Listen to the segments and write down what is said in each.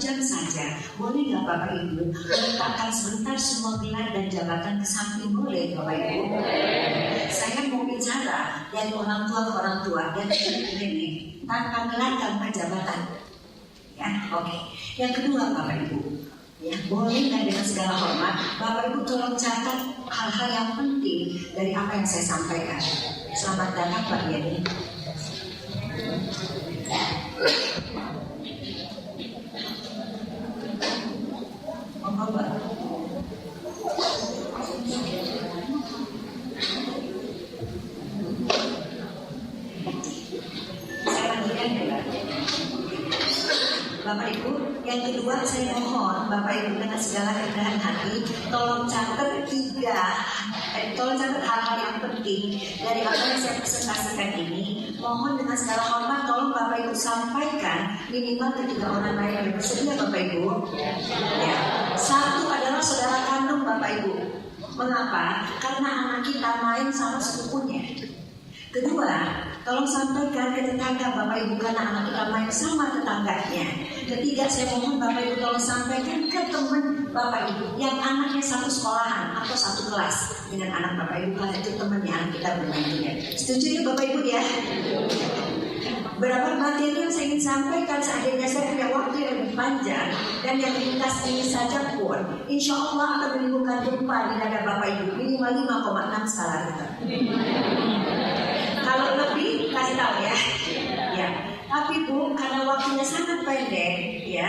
jam saja. Boleh nggak Bapak Ibu meletakkan sebentar semua gelar dan jabatan ke samping? Boleh Bapak Ibu? Saya mau bicara dari orang tua ke orang tua dan nenek tanpa gelar, tanpa jabatan. Ya, oke. Yang kedua Bapak Ibu, ya, boleh nggak dengan segala hormat Bapak Ibu tolong catat hal-hal yang penting dari apa yang saya sampaikan. Selamat datang Pak Yeni. Bapak Ibu, yang kedua saya mohon Bapak Ibu dengan segala kerendahan hati tolong catat hal-hal yang penting dari apa yang saya presentasikan ini. Mohon dengan segala hormat tolong Bapak Ibu sampaikan minimal ke 3 orang lain yang bersedia Bapak Ibu. Ya. Satu adalah saudara kandung Bapak Ibu. Mengapa? Karena anak kita main sama sepupunya. Kedua, tolong sampaikan ke tetangga Bapak Ibu karena anak kita main sama tetangganya. Ketiga, saya mohon Bapak Ibu tolong sampaikan ke teman Bapak Ibu yang anaknya satu sekolahan atau satu kelas dengan anak Bapak Ibu karena itu temannya anak kita bermain juga. Setuju ya Bapak Ibu ya? Berapa materi yang saya ingin sampaikan seandainya saya punya waktu yang lebih panjang dan yang lintas ini saja pun insya Allah akan menimbulkan gempa di dada Bapak Ibu minimal 5,6 skala Richter. Kalau lebih kasih tahu ya. Ya. Tapi Bu, karena waktunya sangat pendek, ya.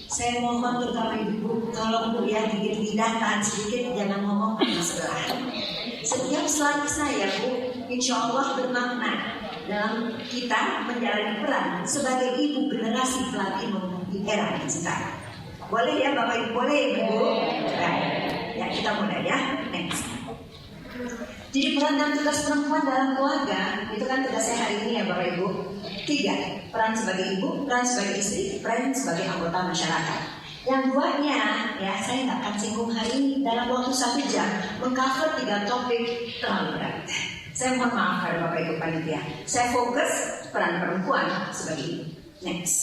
Saya mohon terutama Ibu, tolong Bu ya gigit lidahkan sedikit, jangan ngomong ke sebelah. Setiap slide saya Bu, insya Allah bermakna dalam kita menjalani peran sebagai ibu generasi platinum di era digital. Boleh ya Bapak Ibu, boleh Ibu? Ya, kita mulai ya. Next. Jadi peran dan tugas perempuan dalam keluarga itu kan tugas saya hari ini ya Bapak Ibu. 3, peran sebagai ibu, peran sebagai istri, peran sebagai anggota masyarakat. Yang duanya ya saya nggak akan singgung hari ini dalam waktu 1 jam mengcover 3 topik terlalu berat. Saya mohon maaf pada Bapak Ibu panitia. Saya fokus peran perempuan sebagai ibu. Next.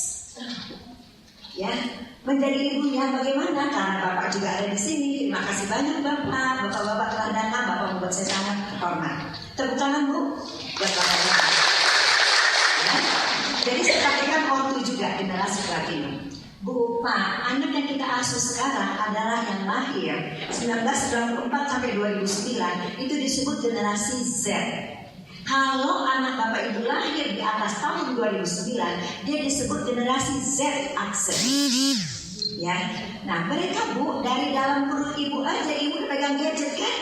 Ya, menjadi ibunya bagaimana? Karena Bapak juga ada di sini. Terima kasih banyak Bapak. Bapak-bapak telah datang. Bapak membuat saya sangat hormat. Tepuk tangan Bu buat Bapak. Ya. Jadi saya katakan ortu juga generasi platinum. Bu, Pak, anak yang kita asuh sekarang adalah yang lahir 1994 sampai 2009. Itu disebut generasi Z. Kalau anak Bapak Ibu lahir di atas tahun 2009, dia disebut generasi Z akses. Ya, nah mereka Bu dari dalam perut ibu aja, ibu udah pegang gadget kan?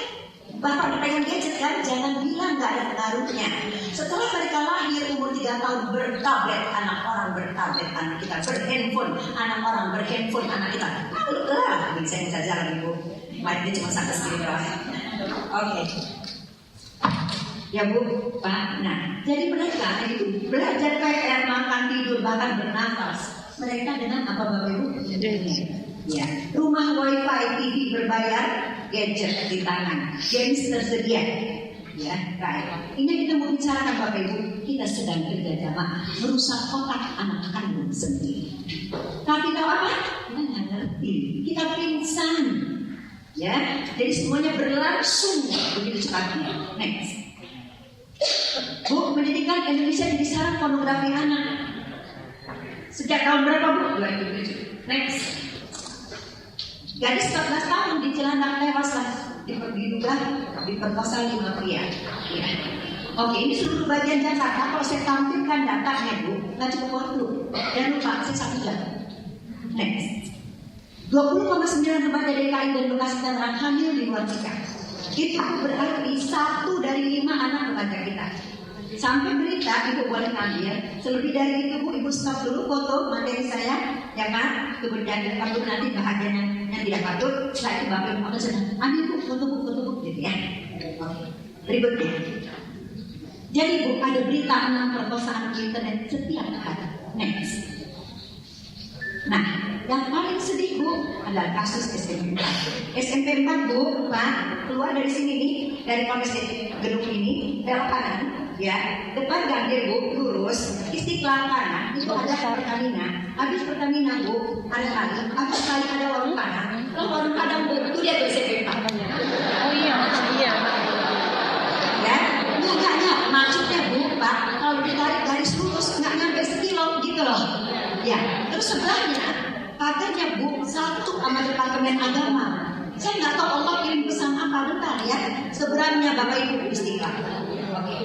Bapak udah pegang gadget kan? Jangan bilang nggak ada pengaruhnya. Setelah mereka lahir umur 3 tahun bertablet, anak orang bertablet, anak kita berhandphone, anak orang berhandphone, anak kita. Ini saya bisa jalan Ibu. Mic-nya cuma sampai segini doang. Oke. Ya Bu, Pak. Nah, jadi mereka itu belajar PR, makan, tidur, bahkan bernafas. Mereka dengan apa Bapak Ibu? Ya, rumah wifi, TV berbayar, gadget di tangan, games tersedia. Ya, baik. Ini kita mau bicarakan Bapak Ibu. Kita sedang kerja jamaah merusak otak anak kandung sendiri. Tapi tahu apa? Kita nggak ngerti. Kita pingsan. Ya, jadi semuanya berlangsung begitu cepatnya. Next. Bu, pendidikan Indonesia jadi sarang pornografi anak. Sejak tahun berapa Bu? 2007. Next. Gadis 14 tahun di Cilandak tewas lah diduga diperkosa 5 pria. Ya. Oke, ini seluruh bagian Jakarta. Kalau saya tampilkan datanya Bu, nggak cukup waktu. Jangan lupa, saya 1 jam. Next. 20,9 remaja DKI dan Bekasi Tangerang hamil di luar nikah. Itu berarti 1 dari 5 anak remaja kita. Sampai berita Ibu boleh ngambil. Selebih dari itu Bu, Ibu stop dulu foto materi saya, ya kan? Kemudian kamu nanti bahagian yang tidak patut. Setelah itu Bapak Ibu akan sedang ambil Bu, foto Bu, gitu ya. Berikutnya. Jadi Bu, ada berita 6 perkosaan di internet setiap hari. Next. Nah, yang paling sedih Bu adalah kasus SMP 4. SMP 4 Bu, Pak, keluar dari sini nih, dari kompleks gedung ini, belok kanan, ya, depan gangdir Bu, lurus, Istiqlal kanan, itu itu ada Pertamina. Habis Pertamina Bu, ada kali, habis kali ada warung Padang. Kalau warung Padang Bu, itu dia tuh SMP Pak. Oh iya. Ya, enggak, maksudnya Bu, Pak, kalau ditarik garis lurus nggak nyampe sekilo gitu loh. Ya, terus sebelahnya pagarnya Bu, satu sama Departemen Agama. Saya nggak tahu Allah kirim pesan apa, bentar ya. Sebenarnya Bapak Ibu Istiqlal. Oke.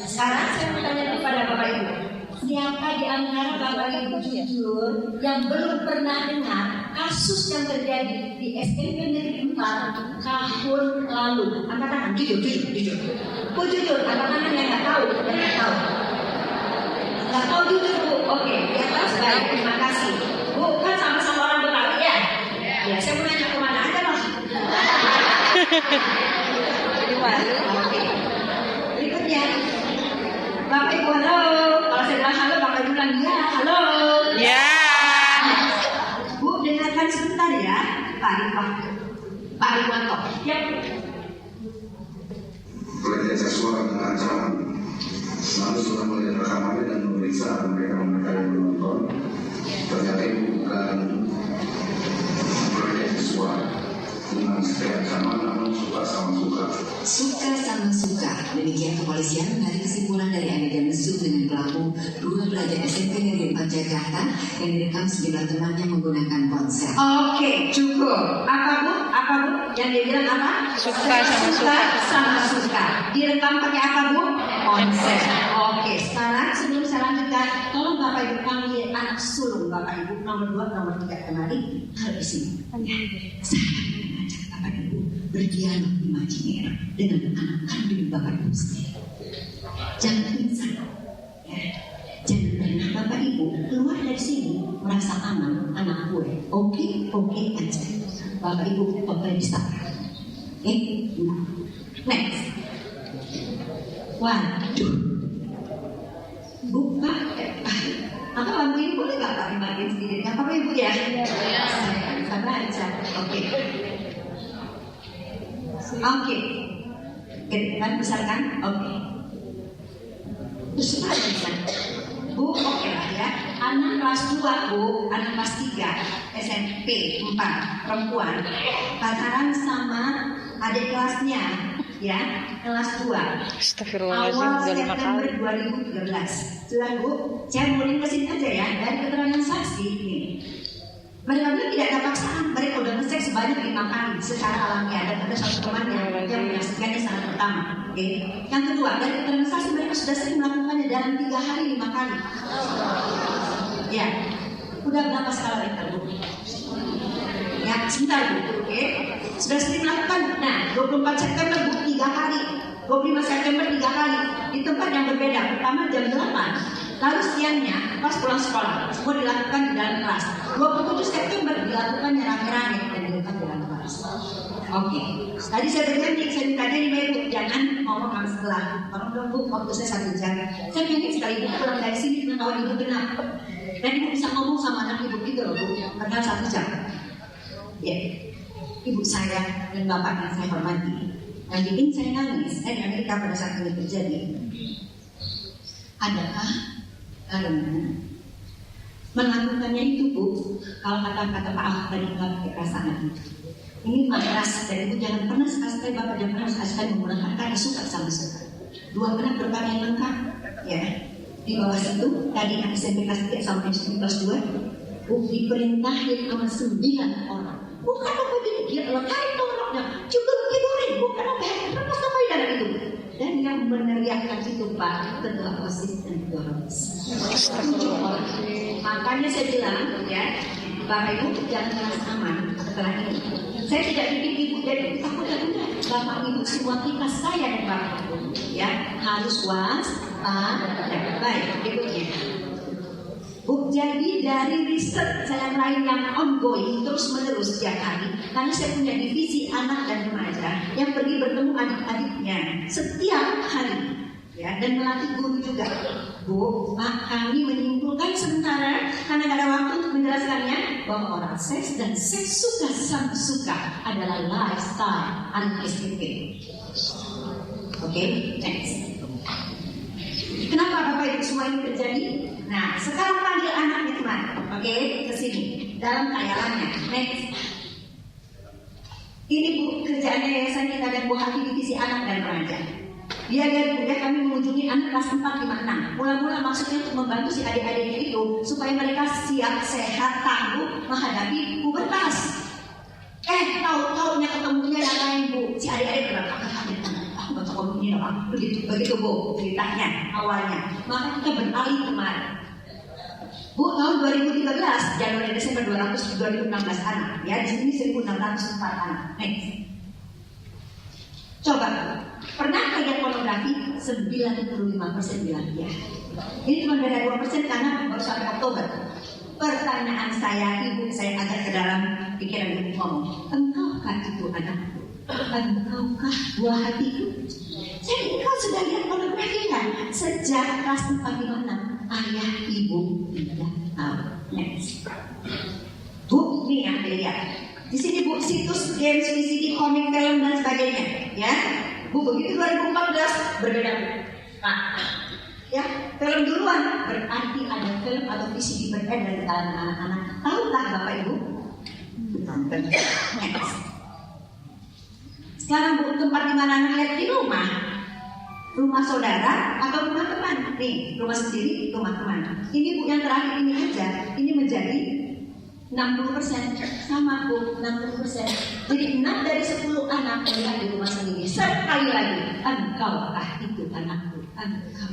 Sekarang saya mau tanya kepada Bapak Ibu, siapa di antara Bapak Ibu jujur yang belum pernah dengar kasus yang terjadi di SMP Negeri 4 tahun lalu? Angkat tangan, jujur. Bu jujur, angkat tangan yang nggak tahu, Nggak tahu jujur Bu. Oke, di atas baik, terima kasih. Bu kan sama-sama orang Betawi ya? Ya, saya mau nanya kemana aja lah. Jadi malu. Oke. Berikutnya, Bapak Ibu halo. Kalau saya bilang halo, Bapak Ibu bilang ya, halo. Ya. Bu, dengarkan sebentar ya, Pak Rikwanto. Ya. Pelecehan seksual dengan ancaman. Lalu sudah melihat rekamannya dan memeriksa mereka yang menonton. Ternyata itu bukan pelecehan seksual dengan ancaman, namun suka sama suka. Suka sama suka. Demikian kepolisian menarik kesimpulan dari adegan mesum dengan pelaku 2 pelajar SMP Negeri 4 Jakarta yang direkam sejumlah temannya menggunakan ponsel. Oke, cukup. Apa Bu? Yang dia bilang apa? Suka sama suka. Direkam pakai apa Bu? Ponsel. Oke, sekarang sebelum saya lanjutkan, tolong Bapak Ibu panggil anak sulung Bapak Ibu nomor 2, nomor 3 kembali. Harus di sini. Saya mengajak Bapak Ibu berdialog imajiner dengan anak kandung Bapak Ibu sendiri. Jangan pingsan. Ya. Jangan pernah Bapak Ibu keluar dari sini merasa aman anak gue. Oke aja. Bapak Ibu bisa. Next. Waduh. Bu, Pak. Apa lampu ini boleh nggak Pak dimatiin sendiri? Nggak apa-apa Ibu ya? Saya bisa baca. Oke. Gede kan, besar kan? Oke. Terus bisa. Bu, oke lah ya. Anak kelas 2 Bu, anak kelas 3 SMP 4 perempuan pacaran sama adik kelasnya ya, kelas 2 Astagfirullahaladzim, awal udah 5 September kali. 2013. Jelas Bu, saya mulai mesin aja ya dari keterangan saksi ini. Mereka bilang tidak ada paksaan, mereka udah ngecek sebanyak 5 kali secara alamiah dan ada satu temannya yang menyaksikannya saat pertama. Oke. Yang kedua, dari keterangan saksi mereka sudah sering melakukannya dalam 3 hari 5 kali. Ya, udah berapa skala Richter Bu? Ya, sebentar Bu. Oke. Sudah sering melakukan. Nah, 24 September Bu 3 kali, 25 September 3 kali di tempat yang berbeda. Pertama jam 8. Lalu siangnya pas pulang sekolah, semua dilakukan di dalam kelas. 27 September dilakukannya rame-rame dan dilakukan di dalam kelas. Oke. Tadi saya berjanji, saya minta dia Ibu jangan ngomong sama setelah. Tolong dong Bu, waktu saya 1 jam. Saya pengen sekali Ibu pulang dari sini pengetahuan Ibu benar. Dan Ibu bisa ngomong sama anak Ibu gitu loh Bu, padahal 1 jam. Ya, Ibu saya dan Bapak yang saya hormati. Yang bikin saya nangis, di Amerika pada saat ini terjadi adalah karena melakukannya itu Bu, kalau kata-kata Pak Ahok tadi nggak pakai perasaan. Ini keras dan Ibu jangan pernah sekali Bapak jangan pernah sekali menggunakan kata suka sama suka. 2 benar berpakaian lengkap, ya. Di bawah situ tadi SMP kelas 3 sampai SMP kelas 2, Bu diperintahin sama 9 orang. Bukan apa gini, dia tarik tolongnya, juga boleh, bukan apa apa sampai dalam itu. Dan yang meneriakkan itu Pak ketua OSIS dan ketua ROIS. Makanya saya bilang ya, Bapak Ibu jangan merasa aman setelah ini. Saya tidak bikin Ibu jadi takut dan enggak. Bapak Ibu semua kita saya dan Bapak Ibu ya harus waspada. Baik, berikutnya. Bu, jadi dari riset saya lain yang ongoing terus menerus setiap hari, karena saya punya divisi anak dan remaja yang pergi bertemu adik-adiknya setiap hari, ya, dan melatih guru juga. Bu, Pak, kami menyimpulkan sementara karena tidak ada waktu untuk menjelaskannya bahwa oral seks dan seks suka sama suka adalah lifestyle anak SMP. Oke, next. Kenapa Bapak Ibu semua ini terjadi? Nah, sekarang panggil anaknya teman. Oke, ke sini. Dalam khayalannya. Next. Ini Bu, kerjaannya yayasan kita dan Bu Hati divisi anak dan remaja. Dia dan Bu, kami mengunjungi anak kelas 4, 5, 6. Mula-mula maksudnya untuk membantu si adik-adiknya itu supaya mereka siap, sehat, tangguh menghadapi pubertas. Tahu-taunya ketemunya yang lain Bu. Si adik-adik berkata, aku baca komik ini loh, begitu Bu ceritanya awalnya. Maka kita beralih kemarin. Bu, tahun 2013 Januari Desember 2016 anak, ya di sini 1.604 anak. Next. Coba, pernah lihat pornografi? 95% bilang ya. Ini cuma beda 2% karena baru sampai Oktober. Pertanyaan saya, ibu saya agak ke dalam pikiran ibu ngomong, engkaukah itu anakku? Engkaukah buah hatiku? Jadi engkau sudah lihat pornografi kan? Sejak kelas 4, 5, 6. Ayah ibu tidak tahu. Next. Bu, ini yang dilihat. Di sini Bu, situs games, VCD, komik, film dan sebagainya. Ya, Bu, begitu 2014 berbeda. Nah, ya, film duluan berarti ada film atau VCD beredar di kalangan anak-anak. Tahukah Bapak Ibu? Next. Sekarang Bu, tempat di mana anak lihat di rumah. Rumah saudara atau rumah teman? Nih, rumah sendiri, rumah teman. Ini Bu yang terakhir ini aja, ini menjadi 60%. Sama Bu, 60%. Jadi 6 dari 10 anak melihat di rumah sendiri. Sekali lagi, engkaukah itu anakku? Engkau.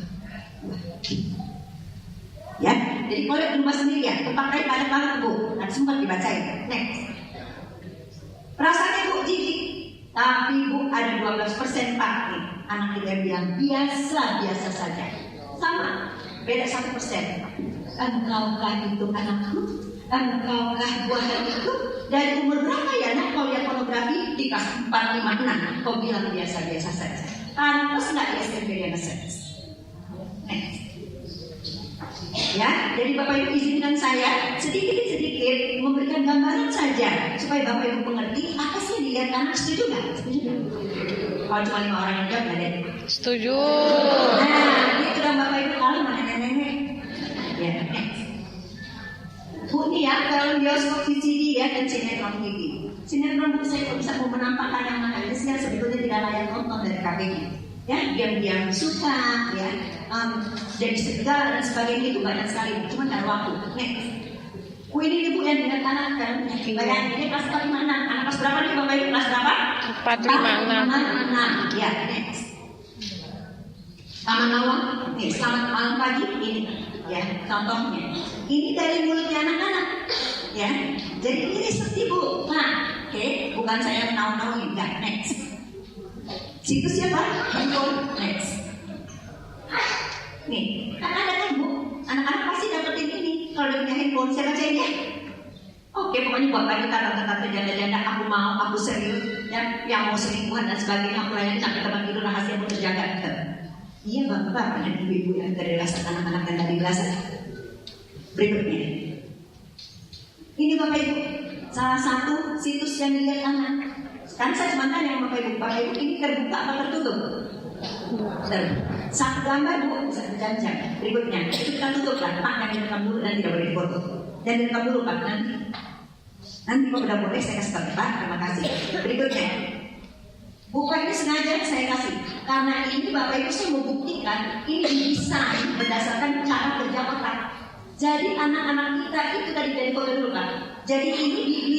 Ya, jadi kalau di rumah sendiri ya, tempat lain banyak banget Bu. Nanti sempat dibacain. Next. Perasaannya Bu jijik, tapi Bu ada 12% Pak nih. Anak kita bilang biasa saja. Sama, beda 1%. Engkaukah itu anakku? Engkaukah buah hatiku? Dari umur berapa ya nak kau lihat pornografi? Di kelas 4, 5, 6. Kau bilang biasa saja. Pantas nggak di SMP dia nge-sex? Ya, jadi Bapak Ibu izinkan saya sedikit memberikan gambaran saja supaya Bapak Ibu mengerti apa sih yang dilihat anak. Setuju nggak? Kalau cuma 5 orang yang jawab nggak deh? Setuju. Nah, itu dong Bapak Ibu kalau mana nenek-nenek. Ya, Bu ini ya kalau bioskop VCD ya dan sinetron TV. Sinetron saya bisa mau menampakkan yang mana ini sebetulnya tidak layak nonton dari KBG. Ya, diam-diam suka, ya, jadi segala dan sebagainya itu banyak sekali, cuma ada waktu. Next. Ini ibu yang dengan anak kan, bayangin ini kelas 4, 5, 6. Anak kelas berapa nih Bapak Ibu? Kelas berapa? 4, 5, 6. Ya, next. Taman Lawang, nih, selamat malam pagi ini, ya, contohnya. Ini dari mulutnya anak-anak, ya. Jadi ini seperti Bu. Nah, oke, bukan saya menau-nauin, enggak. Next. Situs siapa? Handphone. Next. Nih, kan ada kan Bu, anak-anak pasti dapetin ini. Kalau dia punya handphone, saya bacain ya. Oke, pokoknya buat bagi tante-tante janda-janda, aku mau, aku serius, ya, yang mau selingkuhan dan sebagainya, aku layani sampai tempat itu rahasia pun terjaga. Iya Bapak, dan ibu-ibu yang dari belasan anak-anak dan dari belasan. Berikutnya, ini Bapak Ibu, salah satu situs yang dilihat anak. Kan saya cuma tanya sama Bapak Ibu, ini terbuka atau tertutup? Satu gambar Bu, bisa berjam-jam. Berikutnya, itu kita tutup lah. Pak, yang direkam dulu dan tidak boleh foto. Dan direkam dulu Pak, nanti kalau udah boleh saya kasih tahu Pak, terima kasih. Berikutnya, bukan ini sengaja saya kasih, karena ini Bapak Ibu saya mau buktikan ini didesain berdasarkan cara kerja otak. Jadi anak-anak kita itu tadi dari foto dulu Pak. Jadi ini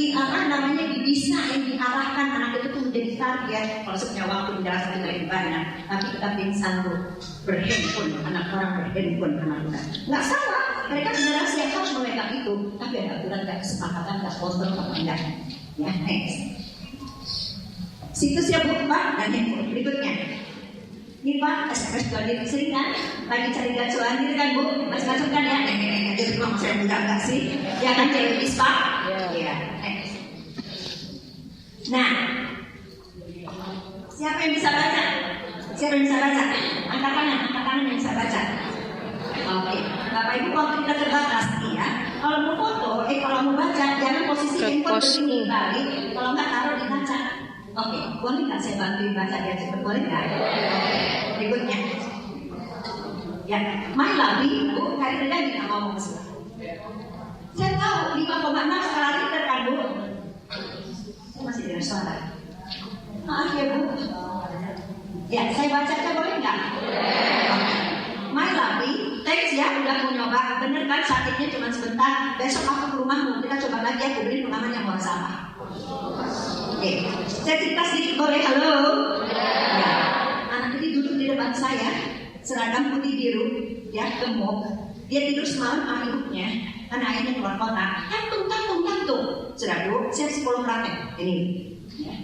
didesain, diarahkan anak itu tuh menjadi target. Kalau punya waktu menjelaskan lebih banyak, tapi kita pingsan tuh berhandphone, anak orang berhandphone anak kita. Nggak salah, mereka generasi yang harus memegang itu, tapi ada aturan, nggak kesepakatan, nggak kontrol apa enggak. Ya, next. Situs ya Bu Pak dan handphone berikutnya. Ini Pak, SMS juga sering kan? Lagi cari gacuan gitu kan Bu? Macam-macam kan ya? Nenek-nenek aja di rumah saya muda enggak sih? Ya kan cari lebih Pak? Iya. Nah, siapa yang bisa baca? Siapa yang bisa baca? Angkat tangan yang bisa baca. Oke, Bapak Ibu waktu kita terbatas ya. Kalau mau foto, kalau mau baca, jangan posisi handphone begini balik. Kalau nggak taruh di kaca. Oke, boleh nggak saya bantuin baca biar cepat? Boleh nggak? Berikutnya. Ya, main lagi, Bu, hari lagi nggak ngomong ke sebelah. Saya tahu 5,6 skala Richter kan, Bu. Saya masih dengar suara. Maaf ya, Bu. Ya, saya bacakan boleh nggak? My lovely, thanks ya udah mau nyoba. Bener kan sakitnya cuma sebentar. Besok aku ke rumahmu, kita coba lagi ya. Aku beli pengaman yang bawa sampah. Oke, saya cerita sedikit boleh? Halo. Ya, anak ini duduk di depan saya, seragam putih biru, ya gemuk. Dia tidur semalam sama ibunya, karena ayahnya keluar kota. Tantung. Sudah Bu, saya psikolog praktek. Ini. Ya.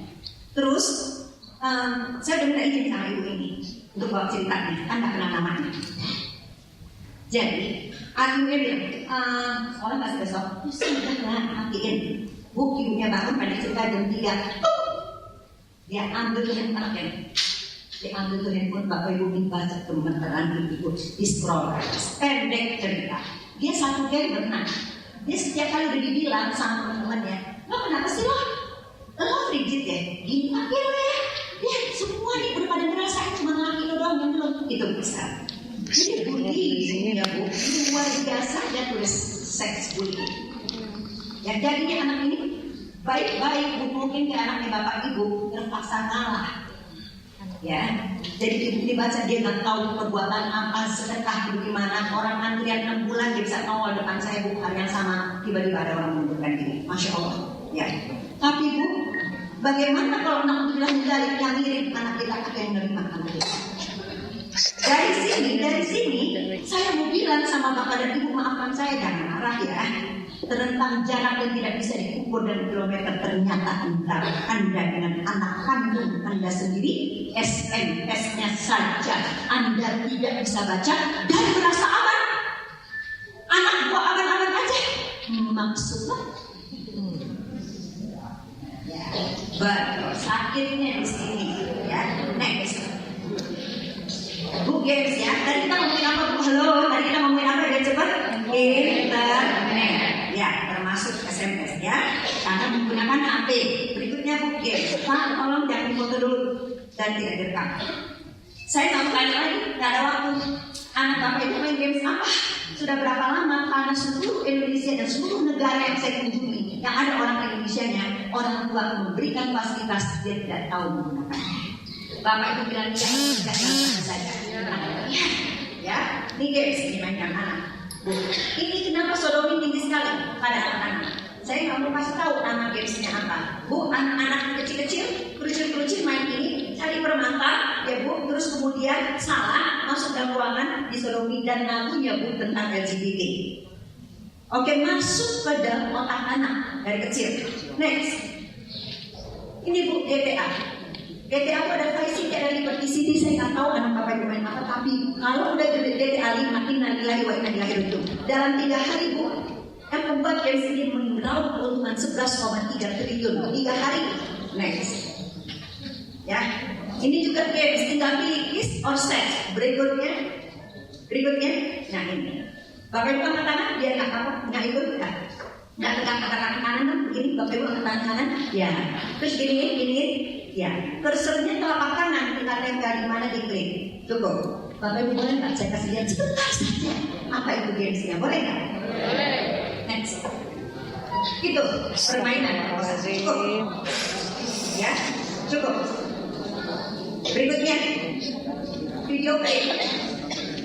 Terus saya udah minta izin sama ibu ini untuk bawa ceritanya, kan nggak kenal namanya. Jadi, ibunya bilang, sekolah masih besok, sudah lah, matiin. Bu, ibunya bangun pada cerita jam 3. Dia ambil tuh handphone, dia ambil tuh handphone, bapak ibu baca gemeteran ibu di scroll, pendek cerita. Dia satu game berenang. Dia setiap kali udah dibilang sama teman-temannya, lo kenapa sih lo frigid ya? Gini aja lo ya. Ya, semua nih udah pada ngerasain cuma laki lo doang yang belum. Itu besar. Jadi bullying ya Bu, luar biasa dan tulis seks bullying. Ya jadinya anak ini baik-baik Bu, mungkin ke anaknya bapak ibu terpaksa ngalah. Ya, jadi ibu dibaca dia nggak tahu perbuatan apa, sedekah bagaimana, orang antrian 6 bulan dia bisa nongol depan saya Bu, hal yang sama tiba-tiba ada orang menunjukkan diri, masya Allah. Ya, tapi Bu, bagaimana kalau anak bilang dari yang mirip anak kita atau yang menerima anak kita? Dari sini, saya mau bilang sama bapak dan ibu, maafkan saya jangan marah ya. Tentang jarak yang tidak bisa diukur dan kilometer ternyata antara Anda dengan anak kandung Anda sendiri, SMS-nya saja Anda tidak bisa baca dan merasa aman. Anak gua aman-aman aja. Maksudnya? Ya, betul. Sakitnya di sini. Ya, next. Bu games ya. Tadi kita ngomongin apa Bu? Halo. Tadi kita ngomongin apa? Biar cepat. Internet. Ya, termasuk SMS ya. Karena menggunakan HP. Berikutnya Bu games. Pak, tolong jangan foto dulu dan tidak direkam. Saya nggak mau tanya lagi. Nggak ada waktu. Anak bapak itu main games apa? Sudah berapa lama? Karena seluruh Indonesia dan seluruh negara yang saya kunjungi, yang ada orang Indonesianya, orang tua memberikan fasilitas dia tidak tahu menggunakannya. Bapak itu bilang tidak saja. Ya, ini games ini mainkan anak. Ini kenapa sodomi tinggi sekali pada anak-anak? Saya nggak mau kasih tahu nama gamesnya apa. Bu, anak-anak kecil-kecil, kerucil-kerucil main ini, cari permata, ya Bu, terus kemudian salah masuk dalam ruangan disodomi dan lagunya Bu tentang LGBT. Oke, masuk ke dalam otak anak dari kecil. Next, ini Bu GTA. GTA itu ada Vice City, ada Liberty City. Saya nggak tahu anak bapak ibu main apa, tapi kalau udah GTA 5 innalillahi wa inna ilaihi raji'un. Dalam 3 hari Bu, yang membuat games ini meraup keuntungan 11,3 triliun 3 hari. Next, ya, ini juga games tinggal pilih kiss or sex. Berikutnya, nah ini. Bapak ibu angkat tangan, biar nggak ikut nggak tekan kata kanan kan begini. Bapak ibu angkat tangan kanan, ya. Terus gini, ya. Kursornya telapak kanan, kita tempel di mana diklik. Cukup. Bapak ibu boleh nggak saya kasih lihat sebentar saja apa itu gamesnya, boleh nggak? Boleh. Next. Itu permainan. Cukup. Ya, cukup. Berikutnya video play.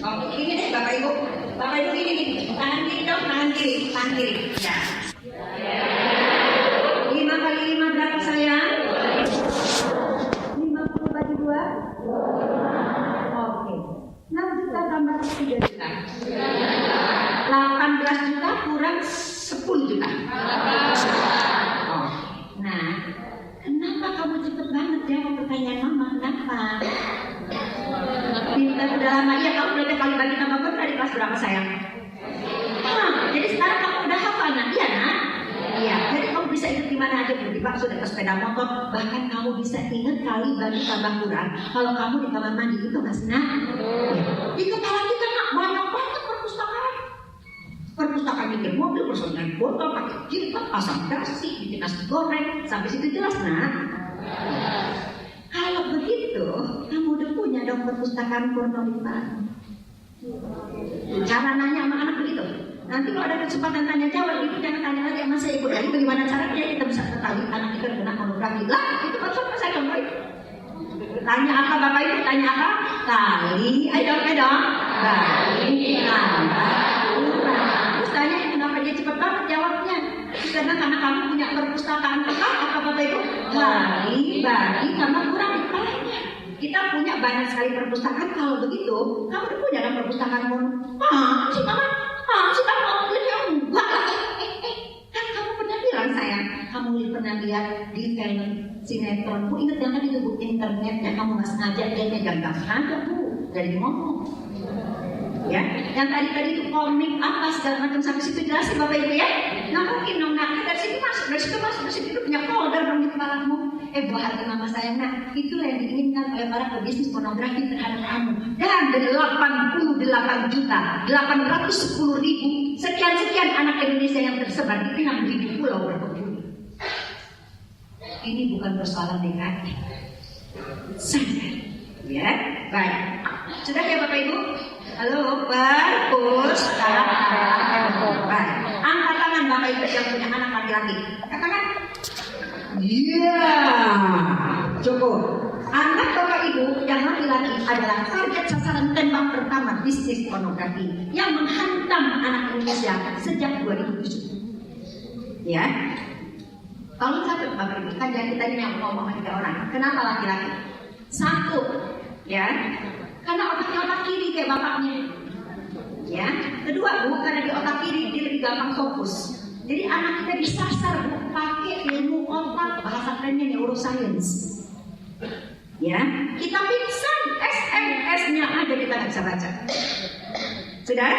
Oh, ini deh Bapak Ibu. Bapak Ibu ini tangan kiri dong, tangan kiri. Ya. 5 kali 5 berapa sayang? 50 bagi 2. Oke. 6 juta tambah 3 juta. 18 juta kurang 10 juta. Oh. Nah, kenapa kamu cepet banget jawab pertanyaan mama? Kenapa? Pintar udah lama ya, kamu belajar kali bagi tambah berapa di kelas berapa sayang? Jadi sekarang kamu udah hafal nak? Iya nak? Iya. Jadi kamu bisa ingat di mana aja, tiba-tiba sudah ke sepeda motor, bahkan kamu bisa ingat kali bagi tambah kurang. Kalau kamu di kamar mandi itu nggak senang? Di kepala kita nak banyak banget perpustakaan bikin mobil, persoalan botol, pakai jilbab, pasang dasi, bikin nasi goreng, sampai situ jelas nak? Kalau begitu, kamu udah punya dong perpustakaan porno di mana? Cara nanya sama anak begitu. Nanti kalau ada kesempatan tanya jawab, ibu jangan tanya lagi sama saya, ibu. Jadi bagaimana caranya kita bisa ketahui anak kita kena pornografi? Lah, itu maksudnya saya contohin. Tanya apa bapak ibu? Tanya apa? Kali, ayo dong. Kali, kurang. Terus tanya kenapa dia cepat banget jawabnya? Karena kamu punya perpustakaan lengkap apa bapak ibu? Kali, bagi, tambah kurang ditanya. Kita punya banyak sekali perpustakaan. Kalau begitu, kamu udah punya dalam perpustakaanmu? Sudah mau punya enggak? Kan kamu pernah bilang sayang, kamu pernah lihat di film sinetron. Bu ingat jangan itu bu internetnya kamu nggak sengaja dia gampang sengaja bu dari ngomong. Ya, yang tadi itu komik apa segala macam sampai situ jelasin bapak ibu ya. Nggak mungkin dong, nah dari situ itu punya folder dong di kepalamu. Buah hati mama sayang, nah itu yang diinginkan oleh para pebisnis pornografi terhadap kamu. Dan 88.810.000 sekian anak Indonesia yang tersebar di 6.000 pulau berpenghuni. Ini bukan persoalan negatif, sadar, ya, baik. Sudah ya bapak ibu? Halo, perpustakaan. Baik. Angkat tangan bapak ibu yang punya anak laki-laki. Katakan. Iya, cukup. Anak bapak ibu yang laki-laki adalah target sasaran tembak pertama bisnis pornografi yang menghantam anak Indonesia sejak 2007. Ya, kalau satu bapak ibu kan kita ini yang ngomong 3 orang. Kenapa laki-laki? 1, ya, karena otaknya otak kiri kayak bapaknya. Ya, kedua bu, karena di otak kiri dia lebih gampang fokus. Jadi anak kita disasar pakai ilmu otak, bahasa kerennya neuroscience. Ya, kita pingsan, SMS-nya aja kita nggak bisa baca. Sudah?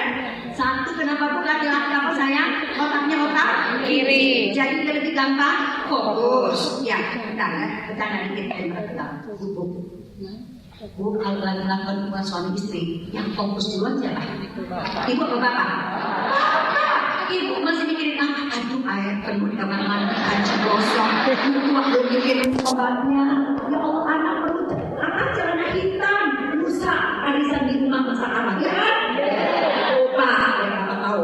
1, kenapa bu laki-laki apa sayang? Otaknya otak kiri. Jadi dia lebih gampang fokus. Ya, bentar ya, bercanda dikit. Bu, kalau lagi melakukan hubungan suami istri, yang fokus duluan siapa? Ibu atau bapak? Ibu masih mikirin aduh air penuh di kamar mandi, aja gosong, belum mikirin obatnya. Ya Allah, anak perlu celana hitam, lusa arisan di rumah masak apa? Ya kan? Lupa, ya apa tahu.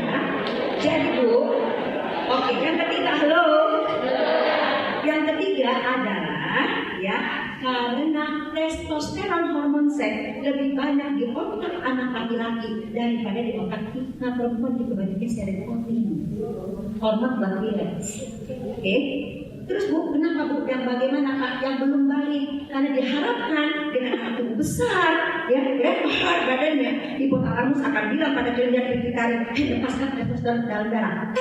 Ya. Jadi bu, oke, yang ketiga, halo. Yang ketiga adalah ya, karena testosteron hormon seks lebih banyak di otak anak laki-laki daripada di otak kita perempuan, di kebanyakan serotonin, hormon bagian. Oke. Terus bu, kenapa bu? Yang bagaimana kak? Yang belum balik karena diharapkan dengan anak tubuh besar, ya, besar badannya, hipotalamus akan bilang pada kelenjar pituitari, lepaskan testosteron dalam darah.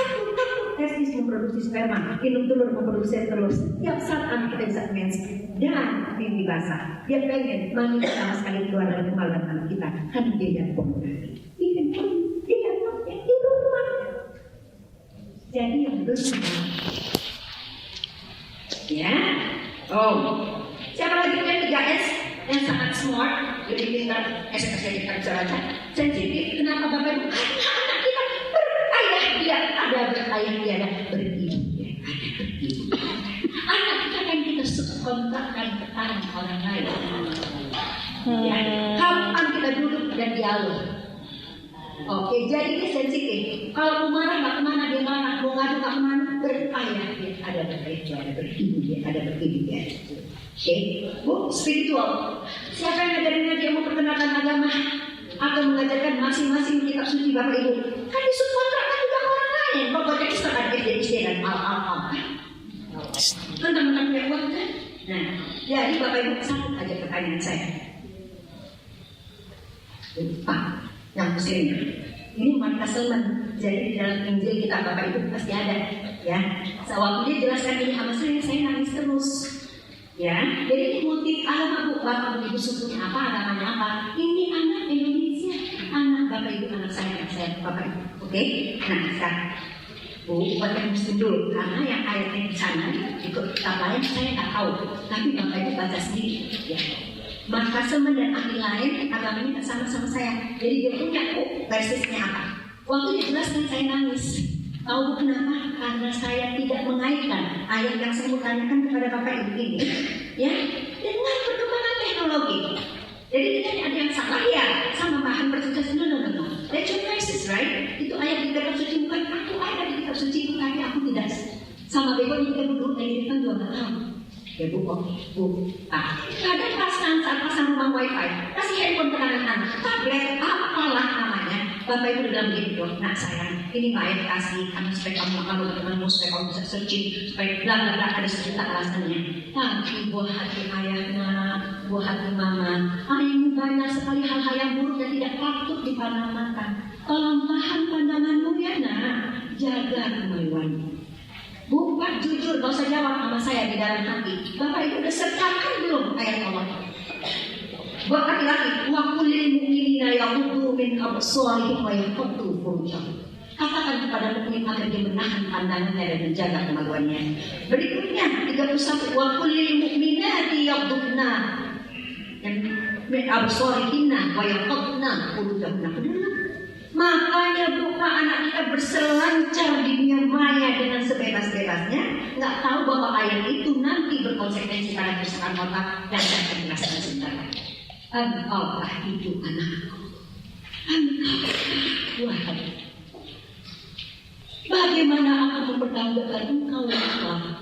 Testis memproduksi sperma, induk telur memproduksi telur. Setiap saat anak kita bisa mens dan mimpi basah. Dia pengen mani sama sekali keluar dari kemaluan anak kita karena dia jadi pornografi. Dia di rumah. Jadi yang bersama, ya. Oh, siapa lagi punya 3S yang sangat smart, jadi pintar, saya bisa baca, sensitif. Kenapa bapak ibu? Anak kita berayah dia ada berayah dia ada beribu dia ada beribu. Anak kita kan kita subkontrakkan ke tangan orang lain. Ya, kapan kita duduk dan dialog? Oke, jadi dia sensitif. Kalau mau marah nggak kemana dia marah, mau ngadu nggak kemana, berayah dia ada berayah dia ada beribu dia ada beribu dia. Oke, bu, spiritual. Siapa yang ngajarin dia mau perkenalkan agama atau mengajarkan masing-masing kitab suci bapak ibu? Kan di subkontrakkan juga orang lain. Pokoknya istilah dan al. Kan teman-teman yang buat kan? Nah, jadi bapak ibu satu aja pertanyaan saya. Pak, yang muslim. Ini Mark Kasselman. Jadi di dalam Injil kita bapak ibu pasti ada, ya. Waktu dia jelaskan ini sama saya nangis terus. Ya, jadi motif agama bu, bapak ibu sukunya apa, agamanya apa? Ini anak Indonesia, anak bapak ibu, anak saya bapak ibu. Oke, nah sekarang bu, buat yang muslim dulu, karena yang ayatnya di sana ikut kitab lain saya nggak tahu, tapi bapak ibu baca sendiri. Ya. Maka Kasselman dan ahli lain agamanya tak sama saya, jadi dia punya basisnya apa? Waktu dijelaskan saya nangis. Tahu kenapa? Karena saya tidak mengaitkan ayat yang saya tanyakan kepada bapak ibu ini, ya, dengan perkembangan teknologi. Jadi tidak ada yang salah ya sama bahan persucian. No. That's your choices, right? Itu ayat di kitab suci, bukan aku ada di kitab suci itu, tapi aku tidak. Sama bego juga duduk dari depan juga nggak tahu. Ya bu, kadang pasang rumah wifi, kasih handphone ke anak-anak, tablet, apalah namanya. Bapak ibu bilang begitu, nak sayang, ini ayat kasih karena supaya kamu bertemanmu, supaya kamu bisa searching, supaya bla ada sejuta alasannya. Tapi buah hati ayahnya, buah hati mama, ayahmu banyak sekali hal-hal yang buruk dan tidak patut dipandang mata. Tolong tahan pandanganmu ya nak, jaga kemaluanmu. Bukan jujur, gak usah jawab sama saya di dalam hati. Bapak ibu udah sertakan belum ayat Allah? Buat laki-laki, wa kullil mu'minina yaghuddu min absarihim wa yaghuddu furujahum. Katakan kepada mukmin agar dia menahan pandangannya dan menjaga kemaluannya. Berikutnya 31, wa kullil mu'minati yaghuddna min absarihinna wa yaghudna furujahunna. Makanya buka anak kita berselancar di dunia maya dengan sebebas-bebasnya, nggak tahu bahwa ayat itu nanti berkonsekuensi pada kerusakan otak dan akan dirasakan sebentar lagi. Engkaulah itu anakku, engkau. Bagaimana aku mempertanggungjawabkan engkau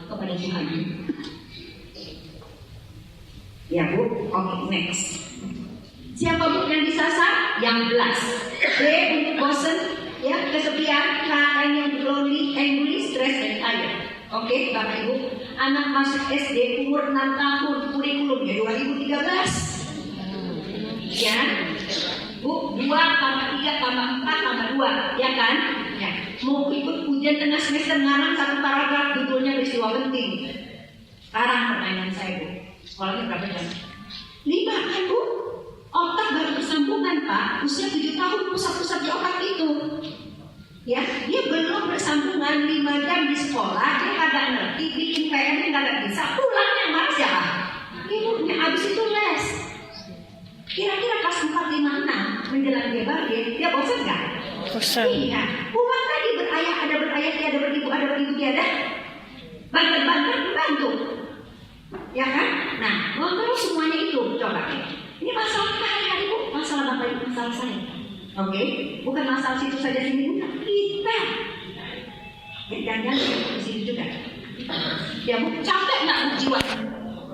kepada Tuhan? Ya bu, oke, next. Siapa bu yang disasar? Yang belas. B untuk bosan, ya, kesepian, yang lonely, angry, stress, dan tired. Oke, Bapak Ibu, anak masuk SD umur 6 tahun, kurikulumnya 2013. Ya, Bu, 2 tambah 3 tambah 4 tambah 2, ya kan? Ya. Mau ikut ujian tengah semester ngarang 1 paragraf, judulnya peristiwa penting. Sekarang pertanyaan saya, Bu, sekolahnya berapa jam? 5 kan, Bu? Otak baru bersambungan, Pak. Usia 7 tahun pusat-pusat di otak itu. Ya, dia belum bersambungan 5 jam di sekolah, dia kagak ngerti, bikin PR-nya kagak bisa. Pulangnya marah siapa? Ibunya, abis itu les. Kira-kira kelas 4, 5, 6 menjelang dia balik, dia bosan nggak? Bosan. Iya. Pulang tadi berayah tiada, beribu tiada. Banter-banter membantu. Ya kan? Nah, ngobrol semuanya itu, coba. Ini masalah hari-hari, Bu. Masalah Bapak Ibu, masalah saya. Oke? Bukan masalah situ saja sini, bukan. Kita. Jangan-jangan di sini juga. Ya, Bu, capek nggak Bu jiwa?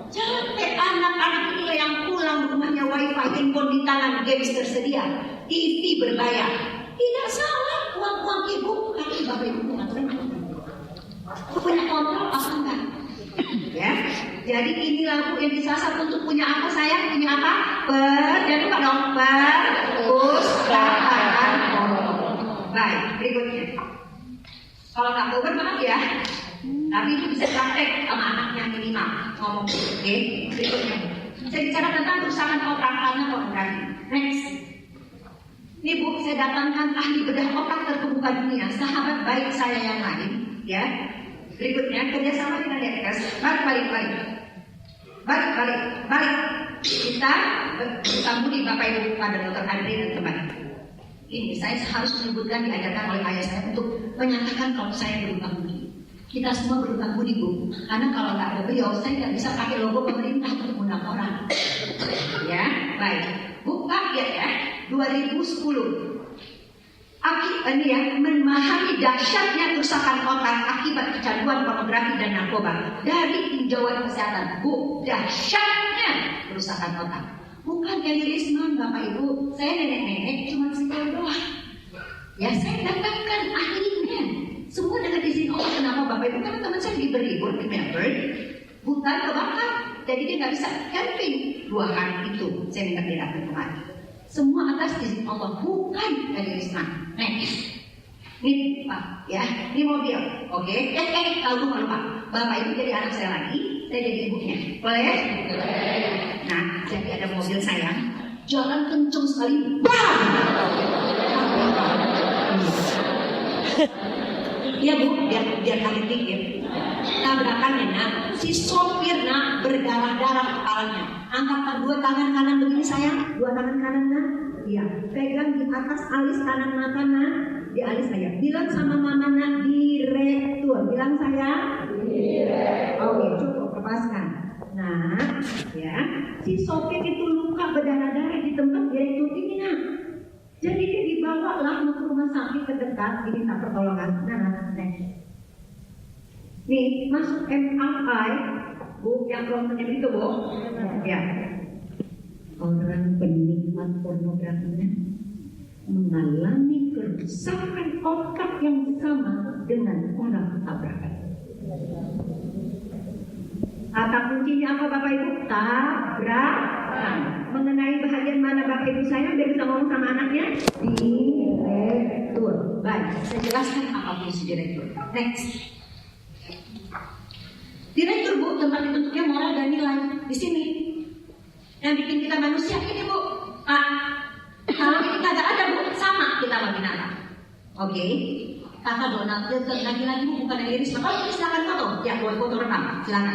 Capek anak-anak itu yang pulang rumahnya wifi, handphone di tangan, games tersedia, TV berbayar. Tidak salah uang-uang ibu, tapi Bapak Ibu mengaturkan. Punya kontrol apa enggak? Ya, jadi inilah Bu yang disasar untuk punya apa saya? Punya apa? Jangan lupa dong, perpustakaan. Baik, berikutnya. Kalau nggak cover maaf ya. Tapi itu bisa praktek sama anaknya minimal ngomong. Oke, berikutnya. Saya bicara tentang kerusakan otak karena pornografi. Next. Ini Bu, saya datangkan ahli bedah otak terkemuka dunia, sahabat baik saya yang lain, ya. Berikutnya, kerjasama dengan Dekkers. Balik. Kita bertemu di Bapak Ibu pada Dr. Andri dan teman. Ini saya harus menyebutkan diajarkan oleh ayah saya untuk menyatakan kalau saya berutang budi. Kita semua berutang budi, Bu. Karena kalau nggak ada beliau, saya nggak bisa pakai logo pemerintah untuk mengundang orang. Ya, baik. Buka ya, 2010. Ini ya, memahami dahsyatnya kerusakan otak akibat kecanduan pornografi dan narkoba dari tinjauan kesehatan. Bu, dahsyatnya kerusakan otak. Bukan aneurisma, Bapak Ibu. Saya nenek-nenek cuma single doang. Ya, saya datangkan ahlinya. Semua dengan izin Allah. Kenapa Bapak Ibu? Karena teman saya berlibur di Melbourne, hutan kebakar, jadi dia nggak bisa camping 2 hari itu. Saya minta dia datang kemari. Semua atas izin Allah, bukan aneurisma. Ini Pak, ya, ini mobil, oke? Tahu lupa. Bapak Ibu jadi anak saya lagi, saya jadi ibunya. Boleh? Nah, jadi ada mobil saya, jalan kenceng sekali, bam! Iya Bu, biar kalian pikir. Tabrakannya nak, si sopir nak berdarah-darah kepalanya. Angkat 2 tangan kanan begini sayang, 2 tangan kanan nak. Iya, pegang di atas alis kanan mata nak, di alis saya. Bilang sama mama nak, direktur. Bilang saya, direktur. Oke, cukup lepaskan. Nah, ya, si sopir itu luka berdarah-darah sakit terdekat diminta pertolongan. Next. Nih, masuk MRI, Bu, yang kelompoknya itu, Bu. Ya. Orang penikmat pornografinya mengalami kerusakan otak yang sama dengan orang tabrakan. Kata kuncinya apa Bapak Ibu? Tabrakan. Mengenai bahagian mana Bapak Ibu saya biar bisa ngomong sama anaknya? Direktur. Baik, saya jelaskan apa fungsi direktur. Next. Direktur, Bu, tempat dibentuknya moral dan nilai di sini. Yang bikin kita manusia ini, Bu. Kalau ini kagak ada, Bu, sama kita sama binatang. Oke. Kakak Donald lagi-lagi Bu bukan yang iris. Kalau silakan foto. Ya, buat foto rekam. Silakan.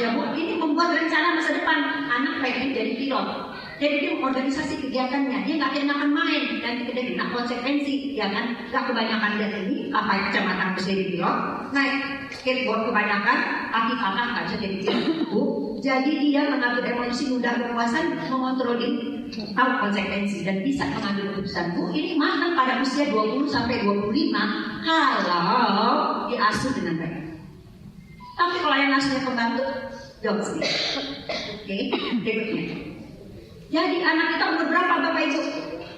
Ya, Bu, ini membuat rencana masa depan. Anak pengen jadi pilot. Jadi dia organisasi kegiatannya, dia nggak enakan main, nanti kita kena konsekuensi, ya kan? Nggak kebanyakan lihat ini, apa yang kecamatan bisa jadi pilot, naik skateboard kebanyakan, kaki kanan nggak bisa jadi pilot, Bu. Jadi dia mengatur emosi, mudah kekuasaan, mengontrolin, tahu konsekuensi dan bisa mengambil keputusan. Bu, ini matang pada usia 20 sampai 25 kalau diasuh dengan baik. Tapi kalau yang asuhnya pembantu, jauh sedikit. Oke, berikutnya. Jadi anak kita umur berapa Bapak Ibu?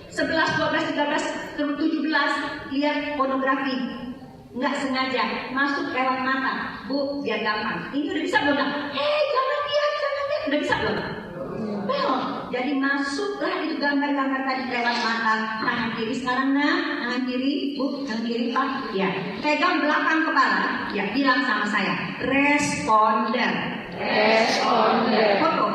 11, 12, 13, 17 lihat pornografi. Nggak sengaja masuk lewat mata. Bu, biar gampang. Ini udah bisa belum? Jangan lihat. Udah bisa belum? Belum. Jadi masuklah itu gambar-gambar tadi lewat mata. Tangan kiri sekarang tangan kiri, Bu, tangan kiri Pak. Ya, pegang belakang kepala. Ya, bilang sama saya. Responder. Foto.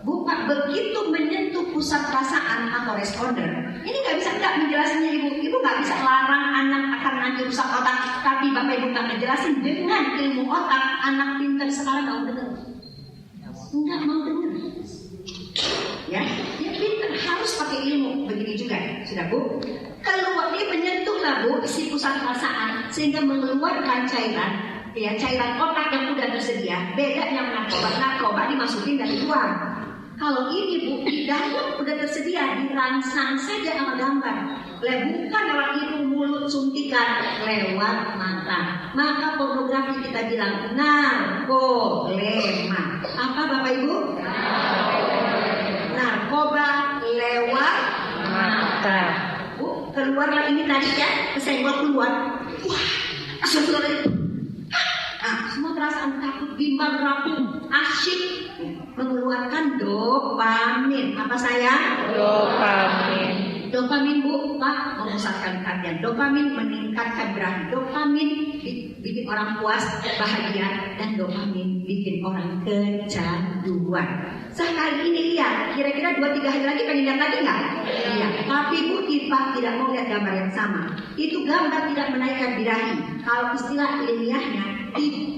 Bukan begitu menyentuh pusat perasaan atau responder. Ini nggak bisa menjelaskannya Ibu. Ibu nggak bisa larang anak akan nanti rusak otak. Tapi Bapak Ibu nggak ngejelasin dengan ilmu otak. Anak pintar sekarang nggak mau dengar. Nggak mau dengar. Ya, dia pintar harus pakai ilmu. Begini juga, sudah Bu. Kalau dia menyentuhlah Bu si pusat perasaan sehingga mengeluarkan cairan. Ya, cairan otak yang udah tersedia. Beda yang narkoba dimasukin dari luar. Kalau ini Bu, di dalam udah tersedia, dirangsang saja sama gambar. Bukan lewat hidung, mulut, suntikan, lewat mata. Maka pornografi kita bilang narkolema. Apa Bapak Ibu? Narkoba lewat mata. Bu, keluarlah ini tadi ya, kesenggol keluar. Wah, astagfirullahaladzim. Semua perasaan takut, bimbang, rapuh, asyik mengeluarkan dopamin. Apa sayang? Dopamin Bu, Pak, memusatkan kalian. Dopamin meningkatkan berahi. Dopamin bikin orang puas, bahagia, dan dopamin bikin orang kecanduan. Sekali ini lihat, kira-kira 2-3 hari lagi pengen lihat lagi nggak? Iya. Tapi Bu tidak mau lihat gambar yang sama. Itu gambar tidak menaikkan birahi. Kalau istilah ilmiahnya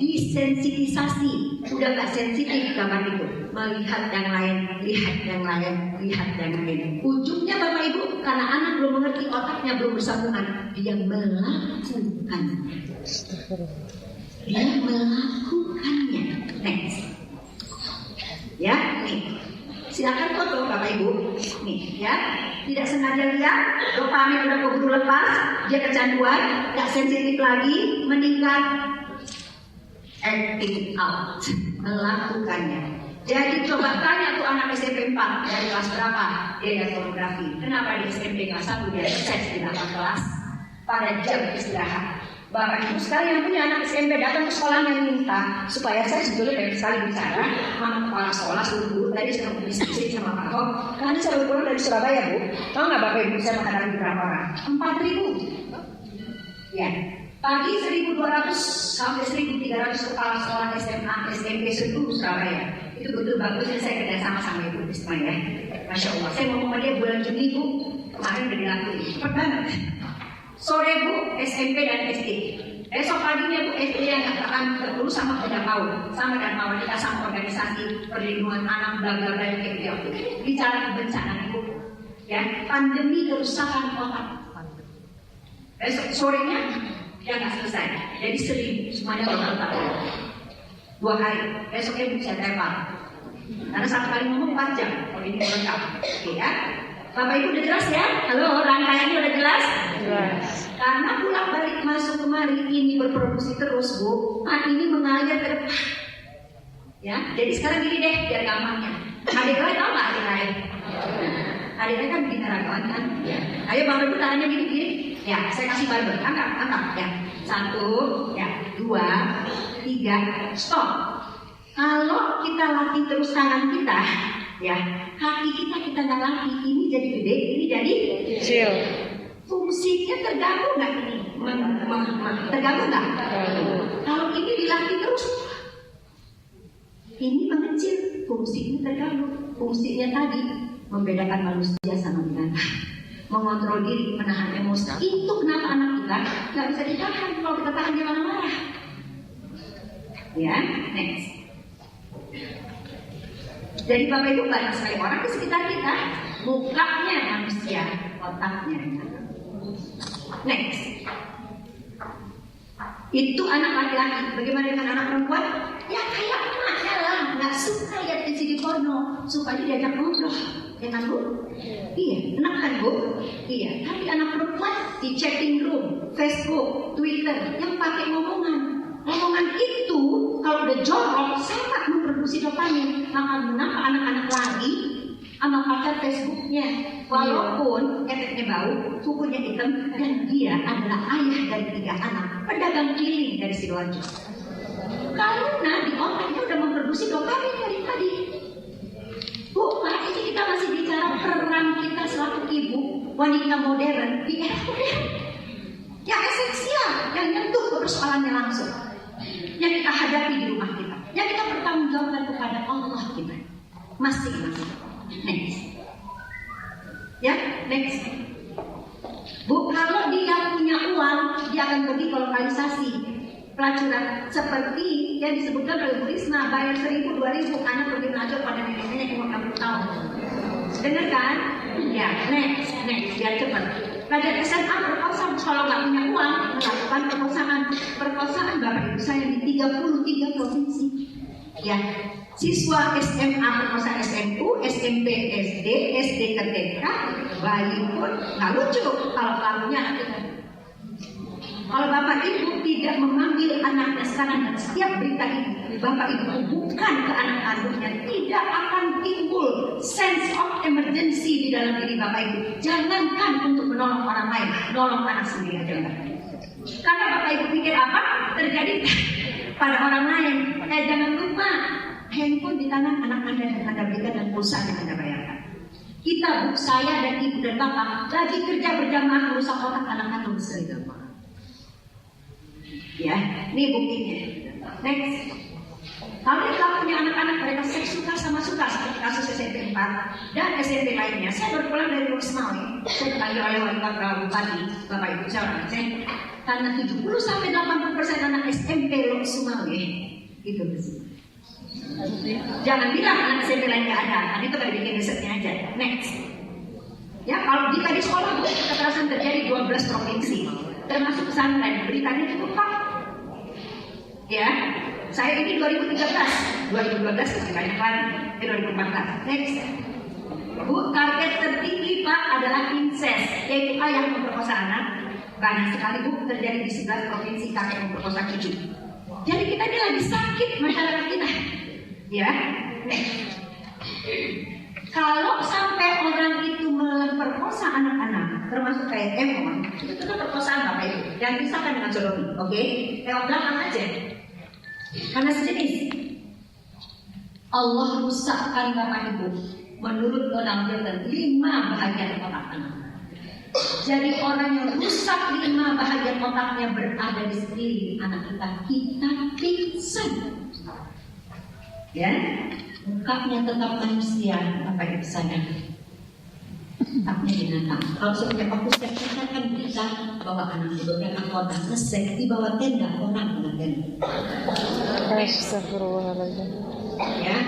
disensitisasi, udah nggak sensitif gambar itu. Melihat yang lain, lihat yang lain. Ujungnya Bapak Ibu, karena anak belum mengerti, otaknya belum bersambungan, dia melakukannya. Next. Ya, nih. Silakan foto Bapak Ibu. Nih, ya. Tidak sengaja lihat, dopamin udah keburu lepas, dia kecanduan, nggak sensitif lagi, meningkat. Acting out, melakukannya. Jadi coba tanya tuh anak SMP 4 dari kelas berapa dia lihat pornografi. Kenapa di SMP kelas 1 dia seks di belakang kelas pada jam istirahat. Bapak Ibu sekali yang punya anak SMP datang ke sekolahnya minta supaya saya sebetulnya dari sekali bicara sama kepala sekolah seluruh guru tadi sedang berdiskusi sama Pak Ho. Karena saya baru pulang dari Surabaya Bu. Tahu nggak Bapak Ibu saya menghadapi berapa orang? 4.000. Ya. Pagi 1.200 sampai 1.300 kepala sekolah SMA, SMP seluruh Surabaya. Itu betul bagusnya saya kerjasama sama Ibu Risma ya. Masya Allah. Saya ngomong sama dia bulan Juni Bu, kemarin udah dilakuin. Cepat banget. Sore Bu, SMP dan SD. Esok paginya Bu, SD yang akan terus sama tidak tahu, sama dan mawar kita sama organisasi perlindungan anak bla dan gitu. Bicara bencana Ibu. Ya, pandemi kerusakan otak. Esok sorenya ya nggak selesai, jadi 1.000 semuanya total 2 hari. Besoknya bisa telepon. Karena satu kali ngomong 4 jam. Kalau ini lengkap, oke ya. Bapak Ibu udah jelas ya? Halo, rangkaiannya udah jelas? Karena bolak-balik masuk kemari ini berproduksi terus, Bu. Nah, ini mengalir ke depan. Ya, jadi sekarang gini deh, biar gampangnya. Adik lain tahu nggak adik lain? Adik lain kan bikin raguan kan? Ya. Ayo Bang Rebu tangannya gini-gini. Ya, saya kasih barbel. Angkat. Ya. 1, ya, 2, 3, stop. Kalau kita latih terus tangan kita, ya, kaki kita nggak latih, ini jadi gede, ini jadi kecil. Fungsinya terganggu nggak ini? Terganggu nggak? Kalau ini dilatih terus, ini mengecil, fungsinya terganggu. Fungsinya tadi membedakan manusia sama binatang, mengontrol diri, menahan emosi. Itu kenapa anak kita nggak bisa ditahan. Kalau kita tahan dia marah-marah. Ya, next. Jadi Bapak Ibu banyak sekali orang di sekitar kita, mukanya manusia, otaknya. Next. Itu anak laki-laki. Bagaimana dengan anak perempuan? Ya kayak anaknya lah, nggak suka lihat VCD porno, supaya diajak ngobrol. Ya kan Bu? Iya, enak kan Bu? Iya. Tapi anak perempuan di chatting room, Facebook, Twitter, yang pakai ngomongan itu kalau udah jorok sangat memproduksi dopamin. Maka kenapa anak-anak lagi sama pacar Facebooknya, walaupun keteknya bau, kukunya hitam, dan dia adalah ayah dari 3 anak, pedagang keliling dari Sidoarjo. Karena di otaknya udah memproduksi dopamin dari tadi. Bu, ini kita masih bicara peran kita selaku ibu, wanita modern di era modern. Yang esensial, yang nyentuh ke persoalannya langsung, yang kita hadapi di rumah kita, yang kita bertanggungjawabkan kepada Allah kita masing-masing. Next. Ya, next. Bu, kalau dia punya uang, dia akan pergi ke lokalisasi pelacuran seperti yang disebutkan oleh Bu Risma, bayar 1.000, 2.000, anak pergi melacur pada nenek-nenek yang 50 tahun. Dengar kan? Ya, next, biar cepat. Pelajar SMA perkosa, kalau nggak punya uang, melakukan perkosaan Bapak Ibu saya di 33 provinsi. Ya, siswa SMA perkosa SMU, SMP SD, SD ke TK, bayi pun nggak lucu kalau pelakunya anak kita. Kalau Bapak Ibu tidak memanggil anaknya sekarang dan setiap berita ini Bapak Ibu bukan ke anak kandungnya, tidak akan timbul sense of emergency di dalam diri Bapak Ibu. Jangankan untuk menolong orang lain, nolong anak sendiri aja enggak. Karena Bapak Ibu pikir apa terjadi pada orang lain. Jangan lupa handphone di tangan anak Anda yang Anda berikan dan pulsa yang Anda bayarkan. Kita, Bu, saya dan Ibu dan Bapak lagi kerja berjamaah merusak otak anak kandung sendiri. Ya, ini buktinya. Next. Kalau kita punya anak-anak mereka seks suka seperti kasus SMP 4 dan SMP lainnya. Saya baru pulang dari Loksmawe. Saya dipanggil oleh wali kota Bupati, Bapak Ibu saya orang Aceh. Karena 70-80% anak SMP Loksmawe itu bersih. Jangan bilang anak SMP lain nggak ada. Karena itu baru bikin risetnya aja. Next. Ya, kalau jika di sekolah kekerasan terjadi 12 provinsi, termasuk pesantren, beritanya cukup pak. Ya, saya ini 2012 masih banyak lagi, 2014. Next. Bu, target tertinggi Pak adalah incest, yaitu ayah memperkosa anak. Banyak sekali Bu terjadi di 11 provinsi kakek memperkosa cucu. Jadi kita ini lagi sakit masyarakat kita. Ya, next. Kalau sampai orang itu memperkosa anak-anak, termasuk kayak Emon, itu tetap perkosaan Bapak Ibu. Yang pisahkan dengan sodomi, oke? Lewat belakang aja. Karena sejenis. Allah rusakkan Bapak Ibu. Menurut Donald Miller, 5 bahagian otak anak. Jadi orang yang rusak 5 bahagian otaknya berada di sekeliling anak kita pingsan. Ya, mukanya tetap manusia, Bapak Ibu sadar. Otaknya binatang. Kalau seperti aku katakan berita bahwa anak beberapa kota ngesek di bawah tenda orang dengan tenda. Astagfirullahaladzim. Ya,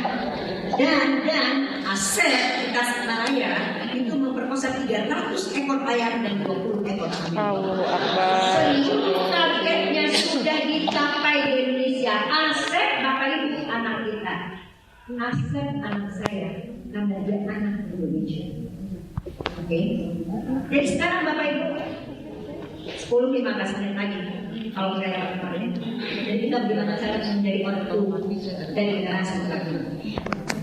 dan Asep di Tasikmalaya itu memperkosa 300 ekor ayam dan 20 ekor kambing. Allahu Akbar. Seluruh targetnya sudah dicapai di Indonesia. Asep Bapak Ibu anak kita. Asep anak saya karena dia anak Indonesia. Oke. Jadi sekarang Bapak Ibu 10-15 menit lagi kalau saya dapat kemarin. Jadi kita bagaimana cara menjadi ortu dari generasi selanjutnya.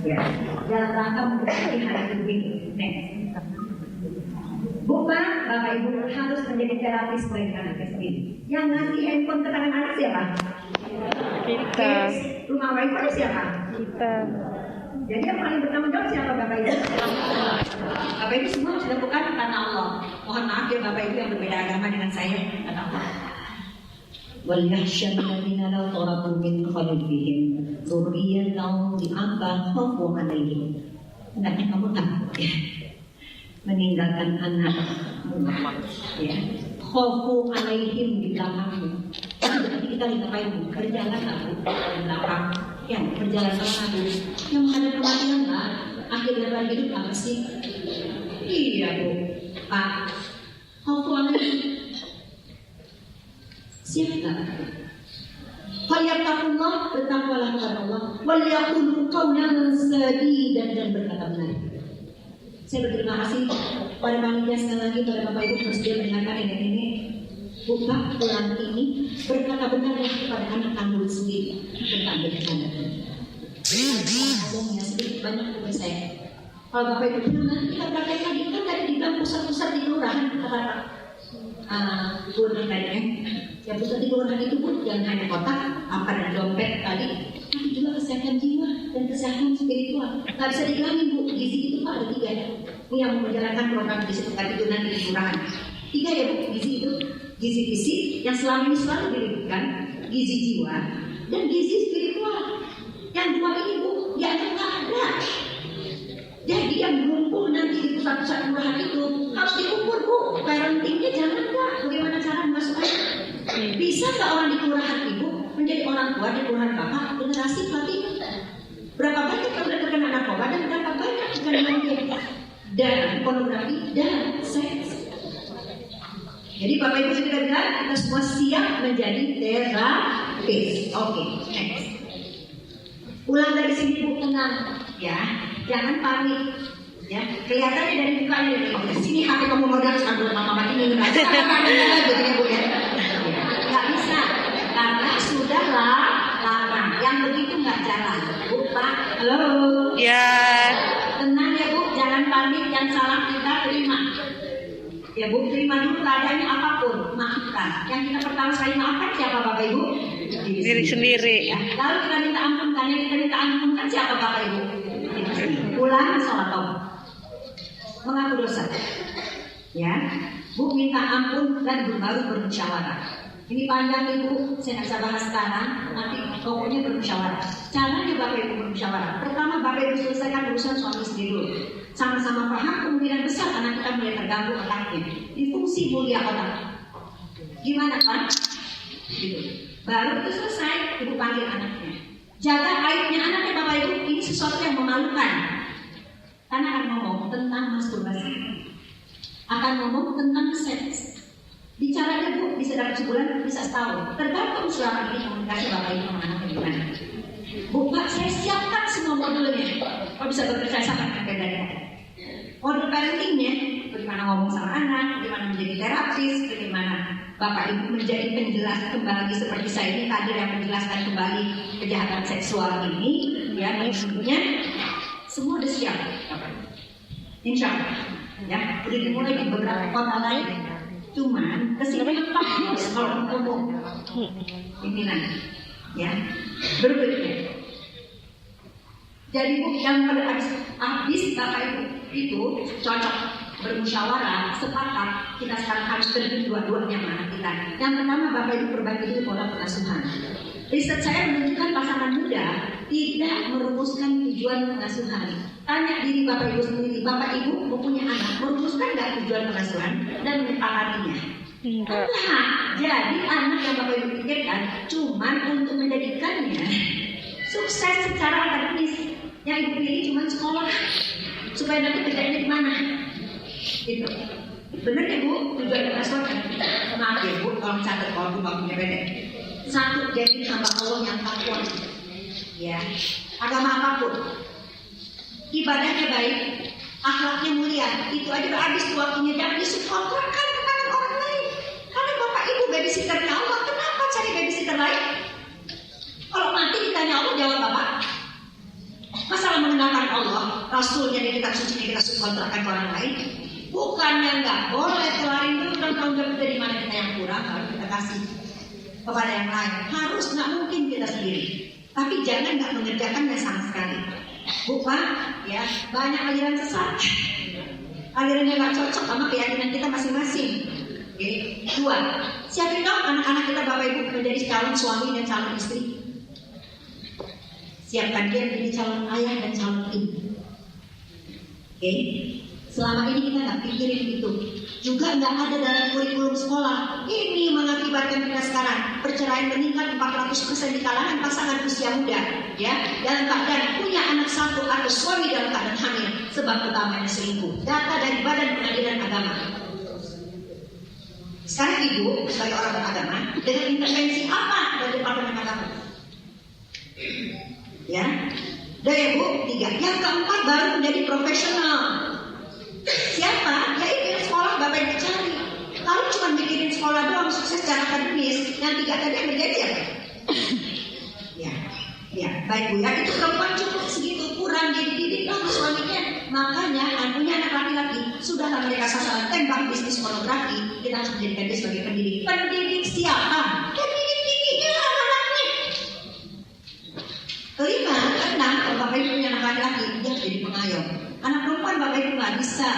Ya, dalam rangka memperingati hari Ibu. Next. Bukan Bapak Ibu harus menjadi terapis bagi anaknya sendiri. Yang ngasih handphone ke tangan anak siapa? Kita. Rumah wifi siapa? Kita. Jadi yang paling bertanggung jawab siapa Bapak Ibu? Bapak Ibu semua harus dilakukan karena Allah. Mohon maaf ya Bapak Ibu yang berbeda agama dengan saya, kata Allah. وَلْيَخْشَ الَّذِينَ لَوْ تَرَكُوا مِنْ خَلْفِهِمْ ذُرِّيَّةً ضِعَافًا خَافُوا عَلَيْهِمْ. Hendaknya kamu takut ya, meninggalkan anak, ya, khawfu alaihim di belakangmu. Berarti kita ngapain? Berjalan aku di belakang, ya, berjalan sama aku. Yang menghadap kematian lah, akhir dari hidup apa sih? Iya Bu, Pak, khawfu alaihim. Siapa? Fayattaqullah, bertakwalah kepada Allah. Wal yaqulu qawlan sadidan, dan berkata benar. Saya berterima kasih pada panitia sekali lagi, pada Bapak Ibu bersedia mendengarkan ini. Buka pulang ini berkata benar kepada anak kandung sendiri, tentang bercanda. Ngomongnya sedikit banyak kepada saya. Kalau Bapak Ibu bilang nanti kita praktek lagi, kan tadi di dalam pusat-pusat di kelurahan kata gubernur tadi yang pusat di kelurahan itu pun jangan hanya kotak, apa dan dompet tadi, tapi juga kesehatan jiwa dan kesehatan spiritual. Nggak bisa dibilangin Bu, gizi itu Pak ada 3. Ini yang menjalankan program gizi pekan itu nanti di kelurahan. 3 ya Bu, gizi itu. Gizi fisik yang selama ini selalu diributkan, gizi jiwa dan gizi spiritual. Yang 2 ini Bu, ya nggak ada. Jadi yang berkumpul nanti di pusat-pusat kelurahan itu harus diukur Bu. Parentingnya jangan enggak. Bagaimana cara memasukkan? Bisa nggak orang di kelurahan Ibu menjadi orang tua di kelurahan Bapak generasi pelatihan? Berapa banyak yang sudah terkena narkoba dan berapa banyak terkena game dan pornografi dan seks? Jadi Bapak Ibu sudah bilang kita semua siap menjadi terapis. Oke, next. Ulang dari sini Bu, tenang ya, jangan panik. Ya, kelihatannya dari mukanya dari sini HP kamu modal sambil mama ini enggak bisa begini Bu ya. Enggak bisa karena sudah larang. Yang begitu enggak jalan. Bu, Pak, halo. Ya. Tenang ya Bu, jangan panik, yang salah kita terima. Ya Bu, terima dulu keadaannya apapun, maafkan. Yang kita pertama sekali maafkan siapa Bapak Ibu? Diri sendiri. Ya. Lalu kita minta ampunkan, yang kita minta ampunkan siapa Bapak Ibu? Ulang salah taubat, mengaku dosa. Ya, Bu minta ampun dan baru bermusyawarah. Ini panjang Ibu, saya nggak bisa bahas sekarang. Nanti pokoknya bermusyawarah. Caranya Bapak Ibu bermusyawarah. Pertama Bapak Ibu selesaikan urusan suami istri dulu. Sama-sama paham kemungkinan besar anak kita mulai terganggu otaknya. Ini fungsi mulia otak. Gimana Pak? Gitu. Baru itu selesai, Ibu panggil anaknya. Jaga aibnya anaknya Bapak Ibu. Ini sesuatu yang memalukan. Karena akan ngomong tentang masturbasi, akan ngomong tentang seks. Bicaranya Bu bisa dapat sebulan, bisa setahun. Tergantung selama ini komunikasi Bapak Ibu sama anaknya gimana. Bu Pak, saya siapkan semua modulnya. Kalau bisa bekerja sama dari modul parentingnya, bagaimana ngomong sama anak, bagaimana menjadi terapis, bagaimana Bapak Ibu menjadi penjelas kembali seperti saya ini kader yang menjelaskan kembali kejahatan seksual ini, ya maksudnya semua udah siap, insya Allah, ya udah dimulai di beberapa kota lain. Cuman kesini bagus kalau ngomong pimpinan, ya berikutnya. Jadi Bu, yang pada habis Bapak Ibu itu cocok bermusyawarah, sepakat kita sekarang harus terjun dua-duanya mana kita. Yang pertama Bapak Ibu berbagi dulu pola pengasuhan. Riset saya menunjukkan pasangan muda tidak merumuskan tujuan pengasuhan. Tanya diri Bapak Ibu sendiri, Bapak Ibu mempunyai anak, merumuskan nggak tujuan pengasuhan dan menyepakatinya? Enggak. Jadi anak yang Bapak Ibu pikirkan cuman untuk menjadikannya sukses secara akademis. Yang Ibu pilih cuma sekolah supaya nanti kerjanya di mana? Gitu. Benar ya Bu, tujuan pengasuhan kan? Maaf ya Bu, kalau catat kalau nggak punya beda. Satu, jadi hamba Allah yang takwa. Ya, agama apapun, ibadahnya baik, akhlaknya mulia, itu aja udah habis tuh waktunya. Jangan disupport ke tangan orang lain. Karena Bapak babysitternya Allah, kenapa cari babysitter lain? Kalau mati ditanya Allah, jawab apa? Masalah mengenalkan Allah, Rasulnya di kitab suci kita subkontrakkan ke orang lain. Bukannya nggak boleh kelarin dulu tanggung jawab dari mana kita yang kurang, kalau kita kasih kepada yang lain. Harus, nggak mungkin kita sendiri. Tapi jangan nggak mengerjakannya sama sekali. Bukan, ya banyak aliran sesat. Aliran yang nggak cocok sama keyakinan kita masing-masing. Oke. 2. Siapin dong anak-anak kita Bapak Ibu menjadi calon suami dan calon istri. Siapkan dia menjadi calon ayah dan calon ibu. Oke. Selama ini kita nggak pikirin itu. Juga nggak ada dalam kurikulum sekolah. Ini mengakibatkan kita sekarang perceraian meningkat 400% di kalangan pasangan usia muda. Ya, dalam keadaan punya anak satu atau suami dalam keadaan hamil. Sebab utamanya selingkuh. Data dari Badan Pengadilan Agama. Sekarang ibu sebagai orang beragama dengan intervensi apa dari Departemen Agama? Ya, dari ibu 3. Yang keempat baru menjadi profesional. Siapa? Ya itu yang sekolah Bapak Ibu cari. Kalau cuma mikirin sekolah doang sukses secara akademis, yang 3 tadi yang terjadi apa? Ya, baik Bu. Ya itu perempuan cukup segitu, kurang dididik dong suaminya. Makanya punya anak laki-laki sudah mereka sasaran tembak bisnis pornografi. Kita harus menjadikan dia sebagai pendidik. Pendidik siapa? Pendidik tingginya anak-anaknya. 5, 6. Kalau Bapak Ibu punya anak laki-laki, dia harus jadi pengayom. Anak perempuan Bapak Ibu nggak bisa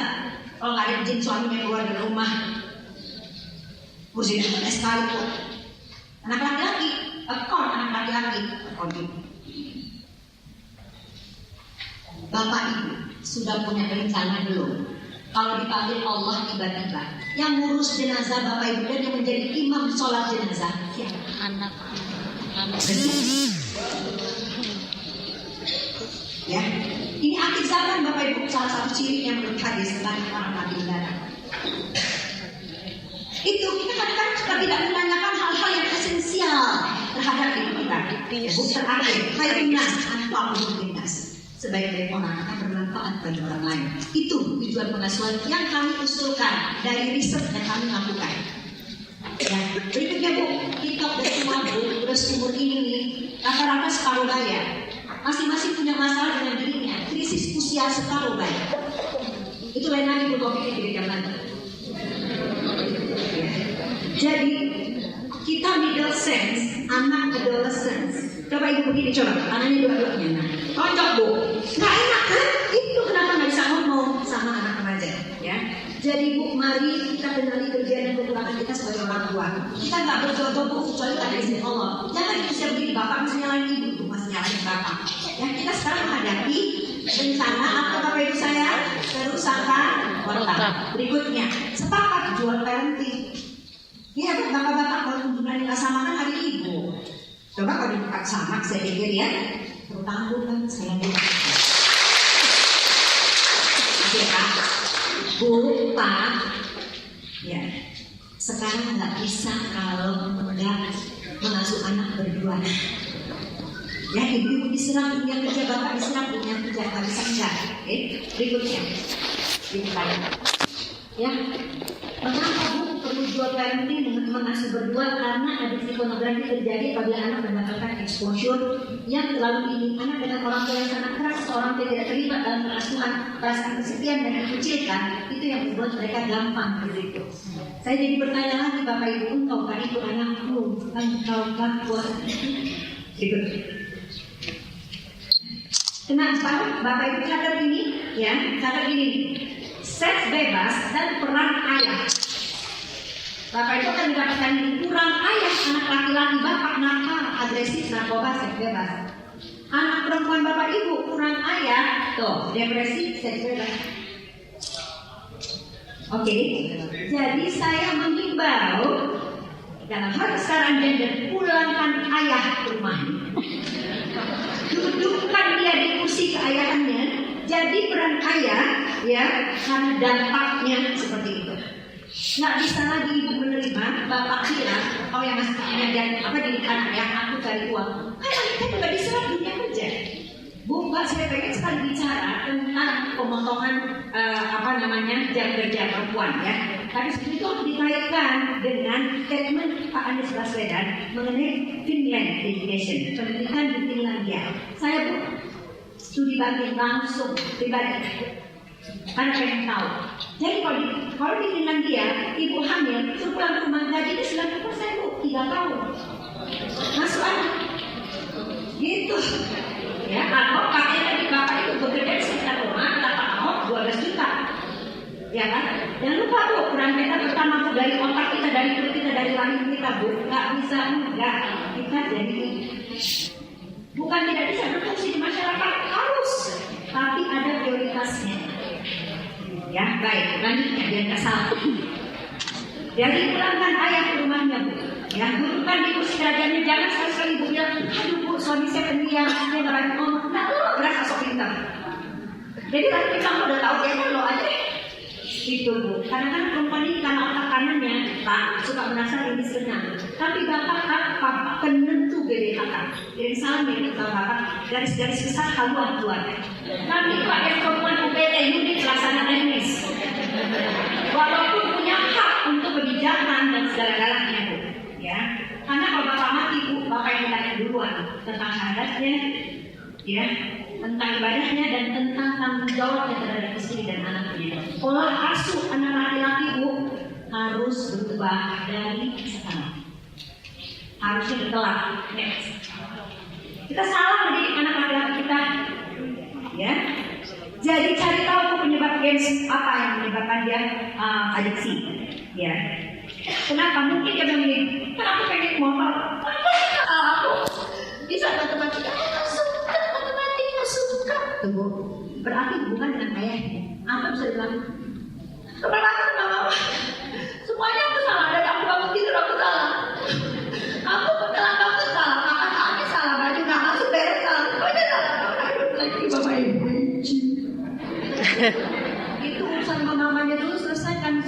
kalau nggak ada izin suaminya keluar dari rumah. Kursi depan sekali kok. Anak laki-laki, anak laki-laki, Bapak Ibu sudah punya rencana belum? Kalau dipanggil Allah tiba-tiba, yang ngurus jenazah Bapak Ibu dan yang menjadi imam sholat jenazah siapa? Anak. Ya, ini akhir zaman Bapak Ibu, salah satu ciri yang menurut hadis banyak orang mati mendadak. Itu kita kadang-kadang suka tidak menanyakan hal-hal yang esensial terhadap diri kita. Buk terakhir, khairunas anfa'uhum sebaik-baik orang akan bermanfaat bagi orang lain. Itu tujuan pengasuhan yang kami usulkan dari riset yang kami lakukan. Ya, berikutnya Bu, kita udah semua Bu, udah seumur ini nih, rata-rata separuh bayar. Masing-masing punya masalah dengan dirinya, krisis usia separuh bayar. Itu lain lagi Bu topiknya di bidang nanti. Jadi kita middle sense, anak adolescence. Coba Ibu begini, coba tangannya dua-duanya. Kocok Bu, nggak enak kan? Itu kenapa nggak bisa ngomong sama anak remaja, ya? Jadi Bu, mari kita kenali kerjaan dan kekurangan kita sebagai orang tua. Kita nggak berjodoh Bu, kecuali ada izin Allah. Jangan bisa begini, Bapak masih nyalain Ibu, Bu masih nyalain Bapak. Ya, kita sekarang menghadapi rencana apa Bapak Ibu saya? Kerusakan otak. Berikutnya, sepakat jual parenting. Iya Bu, bapak-bapak kalau kunjungan nggak sama kan hari Ibu. Coba kalau dibuka sama, saya pikir ya, terutama Bu kan saya Bu. Oke Pak, Bu, Pak, ya. Sekarang nggak bisa kalau nggak mengasuh anak berdua. Ya, ibu diserang dunia kerja, bapak diserang dunia kerja, nggak bisa enggak. Oke, berikutnya, ditanya. Ya, mengapa Bu perlu jual parenting dengan mengasuh berdua? Karena adiksi pornografi terjadi apabila anak mendapatkan exposure yang terlalu tinggi. Anak dengan orang tua yang sangat keras, orang tua tidak terlibat dalam pengasuhan, perasaan kesepian dan dikucilkan, itu yang membuat mereka gampang begitu. Saya jadi bertanya lagi Bapak Ibu, engkau kan itu anakmu, engkau kan kuat. Gitu. Kenapa Bapak Ibu catat ini? Ya, catat ini. Seks bebas dan peran ayah. Bapak Ibu akan mendapatkan kurang ayah, anak laki-laki bapak nakal, agresif, narkoba, seks bebas. Anak perempuan Bapak Ibu kurang ayah, tuh depresi, seks bebas. Oke, jadi saya menghimbau dalam hal kesetaraan gender, pulangkan ayah ke rumah. Dudukkan dia di kursi keayahannya. Jadi peran ayah, ya, karena dampaknya seperti itu. Nggak bisa lagi ibu menerima bapak bilang, oh yang masih punya apa didik anak ya, aku cari uang. Anak kita juga diserap dunia kerja. Bu, Mbak, saya pengen sekali bicara tentang pemotongan jam kerja perempuan ya. Habis itu harus dikaitkan dengan statement Pak Anies Baswedan mengenai Finland education, pendidikan di Finlandia. Saya studi banding langsung pribadi, karena pengen tahu. Jadi kalau di Finlandia ibu hamil itu pulang ke rumah gajinya 90% Bu, 3 tahun masuk anak, gitu. Ya, atau kakek tadi bapak itu bekerja di sekitar rumah, dapat ahok 12 juta. Ya kan? Jangan lupa Bu, peran kita pertama dari otak kita, dari perut kita, dari rahim kita Bu, nggak bisa enggak kita jadi bukan tidak bisa berfungsi di masyarakat, harus, tapi ada prioritasnya. Ya baik, lanjutnya biar nggak salah. Jadi pulangkan ayah ke rumahnya Bu. Ya, dudukkan di kursi kerajanya, jangan sekali-sekali Bu bilang, aduh Bu, suami saya pendiam, dia nggak banyak ngomong. Nah, lo berasa sok pintar. Jadi tadi kita udah tahu ya kan lo aja. Itu Bu, kadang-kadang perempuan ini karena otak kanannya tak suka merasa lebih senang. Tapi bapak apa penentu BDHK. Jadi misalnya ini bapak garis-garis besar haluan keluarga. Nanti pakai perempuan UPT unit pelaksana teknis. Walaupun punya hak untuk kebijakan dan segala-galanya Bu. Ya, karena kalau bapak mati Bu, bapak yang ditanya duluan tentang syahadatnya, ya, tentang ibadahnya dan tentang tanggung jawabnya terhadap istri dan anaknya. Pola asuh anak laki-laki Bu harus berubah dari sekarang. Harusnya ditelak. Next. Kita salah mendidik anak laki-laki kita, ya. Jadi cari tahu penyebab games apa yang menyebabkan dia adiksi, ya. Kenapa? Mungkin dia memilih. Kenapa pengen motor? Aku bisa matematika. Matematika suka. Tunggu. Berarti bukan dengan ayahnya. Apa bisa dilakukan? Keberatan sama mama. Semuanya aku salah. Dan aku bangun tidur aku salah. Aku salah, kamu salah. Kakak kami salah. Baju gak masuk beres salah. Semuanya salah. Aduh, lagi bapak ibu. Itu urusan mamanya dulu selesaikan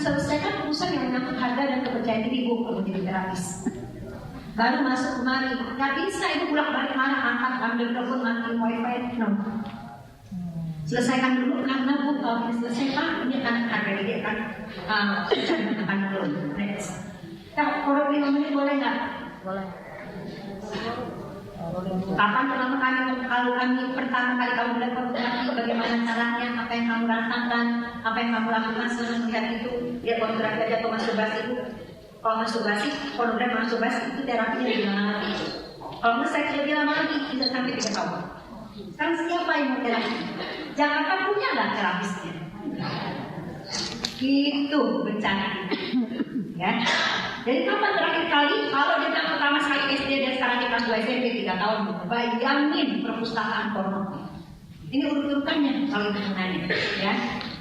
urusan yang menyangkut harga dan kepercayaan diri Bu kalau jadi terapis. Baru masuk kemari. Gak bisa ibu bolak-balik mana angkat ambil telepon matiin wifi. No. Selesaikan dulu karena Bu kalau selesaikan ini akan harga diri akan turun. Next. Kalau 5 menit boleh nggak? Boleh. Kapan kalau kami pertama kali kamu melihat pornografi, bagaimana caranya, apa yang kamu rasakan, apa yang kamu lakukan setelah melihat itu? Lihat pornografi aja atau masturbasi itu? Kalau masturbasi, pornografi masturbasi itu terapinya lebih lama lagi. Kalau nggak seks lebih lama lagi, bisa sampai 3 tahun. Sekarang siapa yang mau terapi? Jakarta punya nggak terapisnya? Itu bencana. Ya. Jadi kapan terakhir kali kalau dia pertama sekali SD dan sekarang di kelas 2 SMP 3 tahun, bayangin perpustakaan porno. Ini urut-urutannya kalau hitungannya, ya.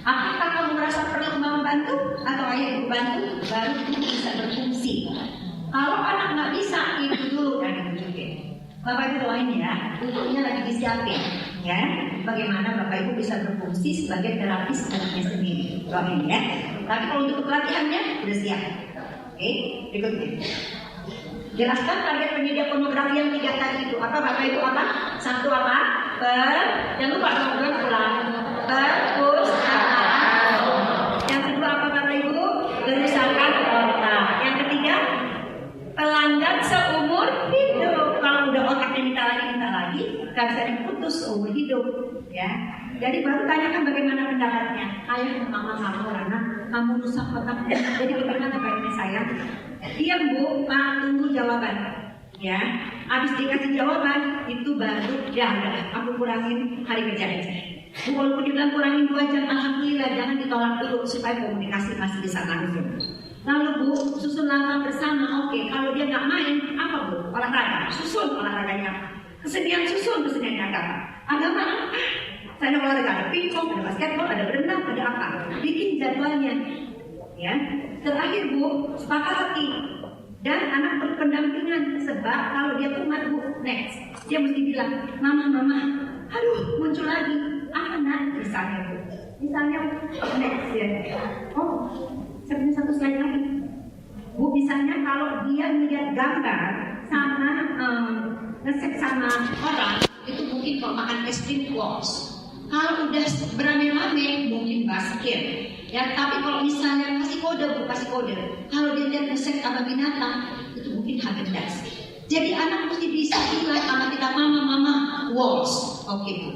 Apakah kamu merasa perlu mama bantu atau ayah ibu bantu baru itu bisa berfungsi? Kalau anak nggak bisa, itu dulu dan ditunjukin. Bapak ibu doain ya, untuknya lagi disiapin, ya. Bagaimana bapak ibu bisa berfungsi sebagai terapis anaknya sendiri, doain ya. Tapi kalau untuk pelatihannya udah siap. Oke, berikutnya. Jelaskan target penyedia pornografi yang 3 tadi itu. Apa Bapak Ibu apa? 1 apa? Jangan lupa program ulang. Perpustakaan. Yang kedua apa Bapak Ibu? Kerusakan otak. Yang ketiga, pelanggan seumur hidup. Kalau udah otaknya minta lagi, kan sering putus seumur hidup. Ya. Jadi baru tanyakan bagaimana pendapatnya. Ayah, mama kamu karena kamu rusak otaknya. Jadi bagaimana baiknya sayang? Diam Bu, Pak, tunggu jawaban. Ya, habis dikasih jawaban itu baru ya udah, aku kurangin hari kerja aja. Bu, walaupun dibilang kurangin 2 jam, alhamdulillah jangan ditolak dulu supaya komunikasi masih bisa lanjut. Lalu Bu, susun langkah bersama. Oke, kalau dia nggak main, apa Bu? Olahraga. Susun olahraganya apa? Kesenian susun keseniannya apa? Agama apa? Saya olahraga, ada pingpong, ada basketball, ada berenang, ada apa? Bikin jadwalnya. Ya, terakhir Bu, sepakati dan anak berpendampingan sebab kalau dia kumat Bu, next dia mesti bilang, mama, aduh muncul lagi, apa nak? Misalnya Bu, next ya, oh, sebenarnya 1 slide lagi, Bu, misalnya kalau dia melihat gambar sama resep sama orang itu mungkin kalau makan es krim box. Kalau udah beramai-ramai mungkin basket. Ya, tapi kalau misalnya kasih kode, Bu, kasih kode. Kalau dia lihat resep sama binatang, itu mungkin Haagen-Dazs. Jadi anak mesti bisa bilang sama kita, mama, walls. Oke, Bu.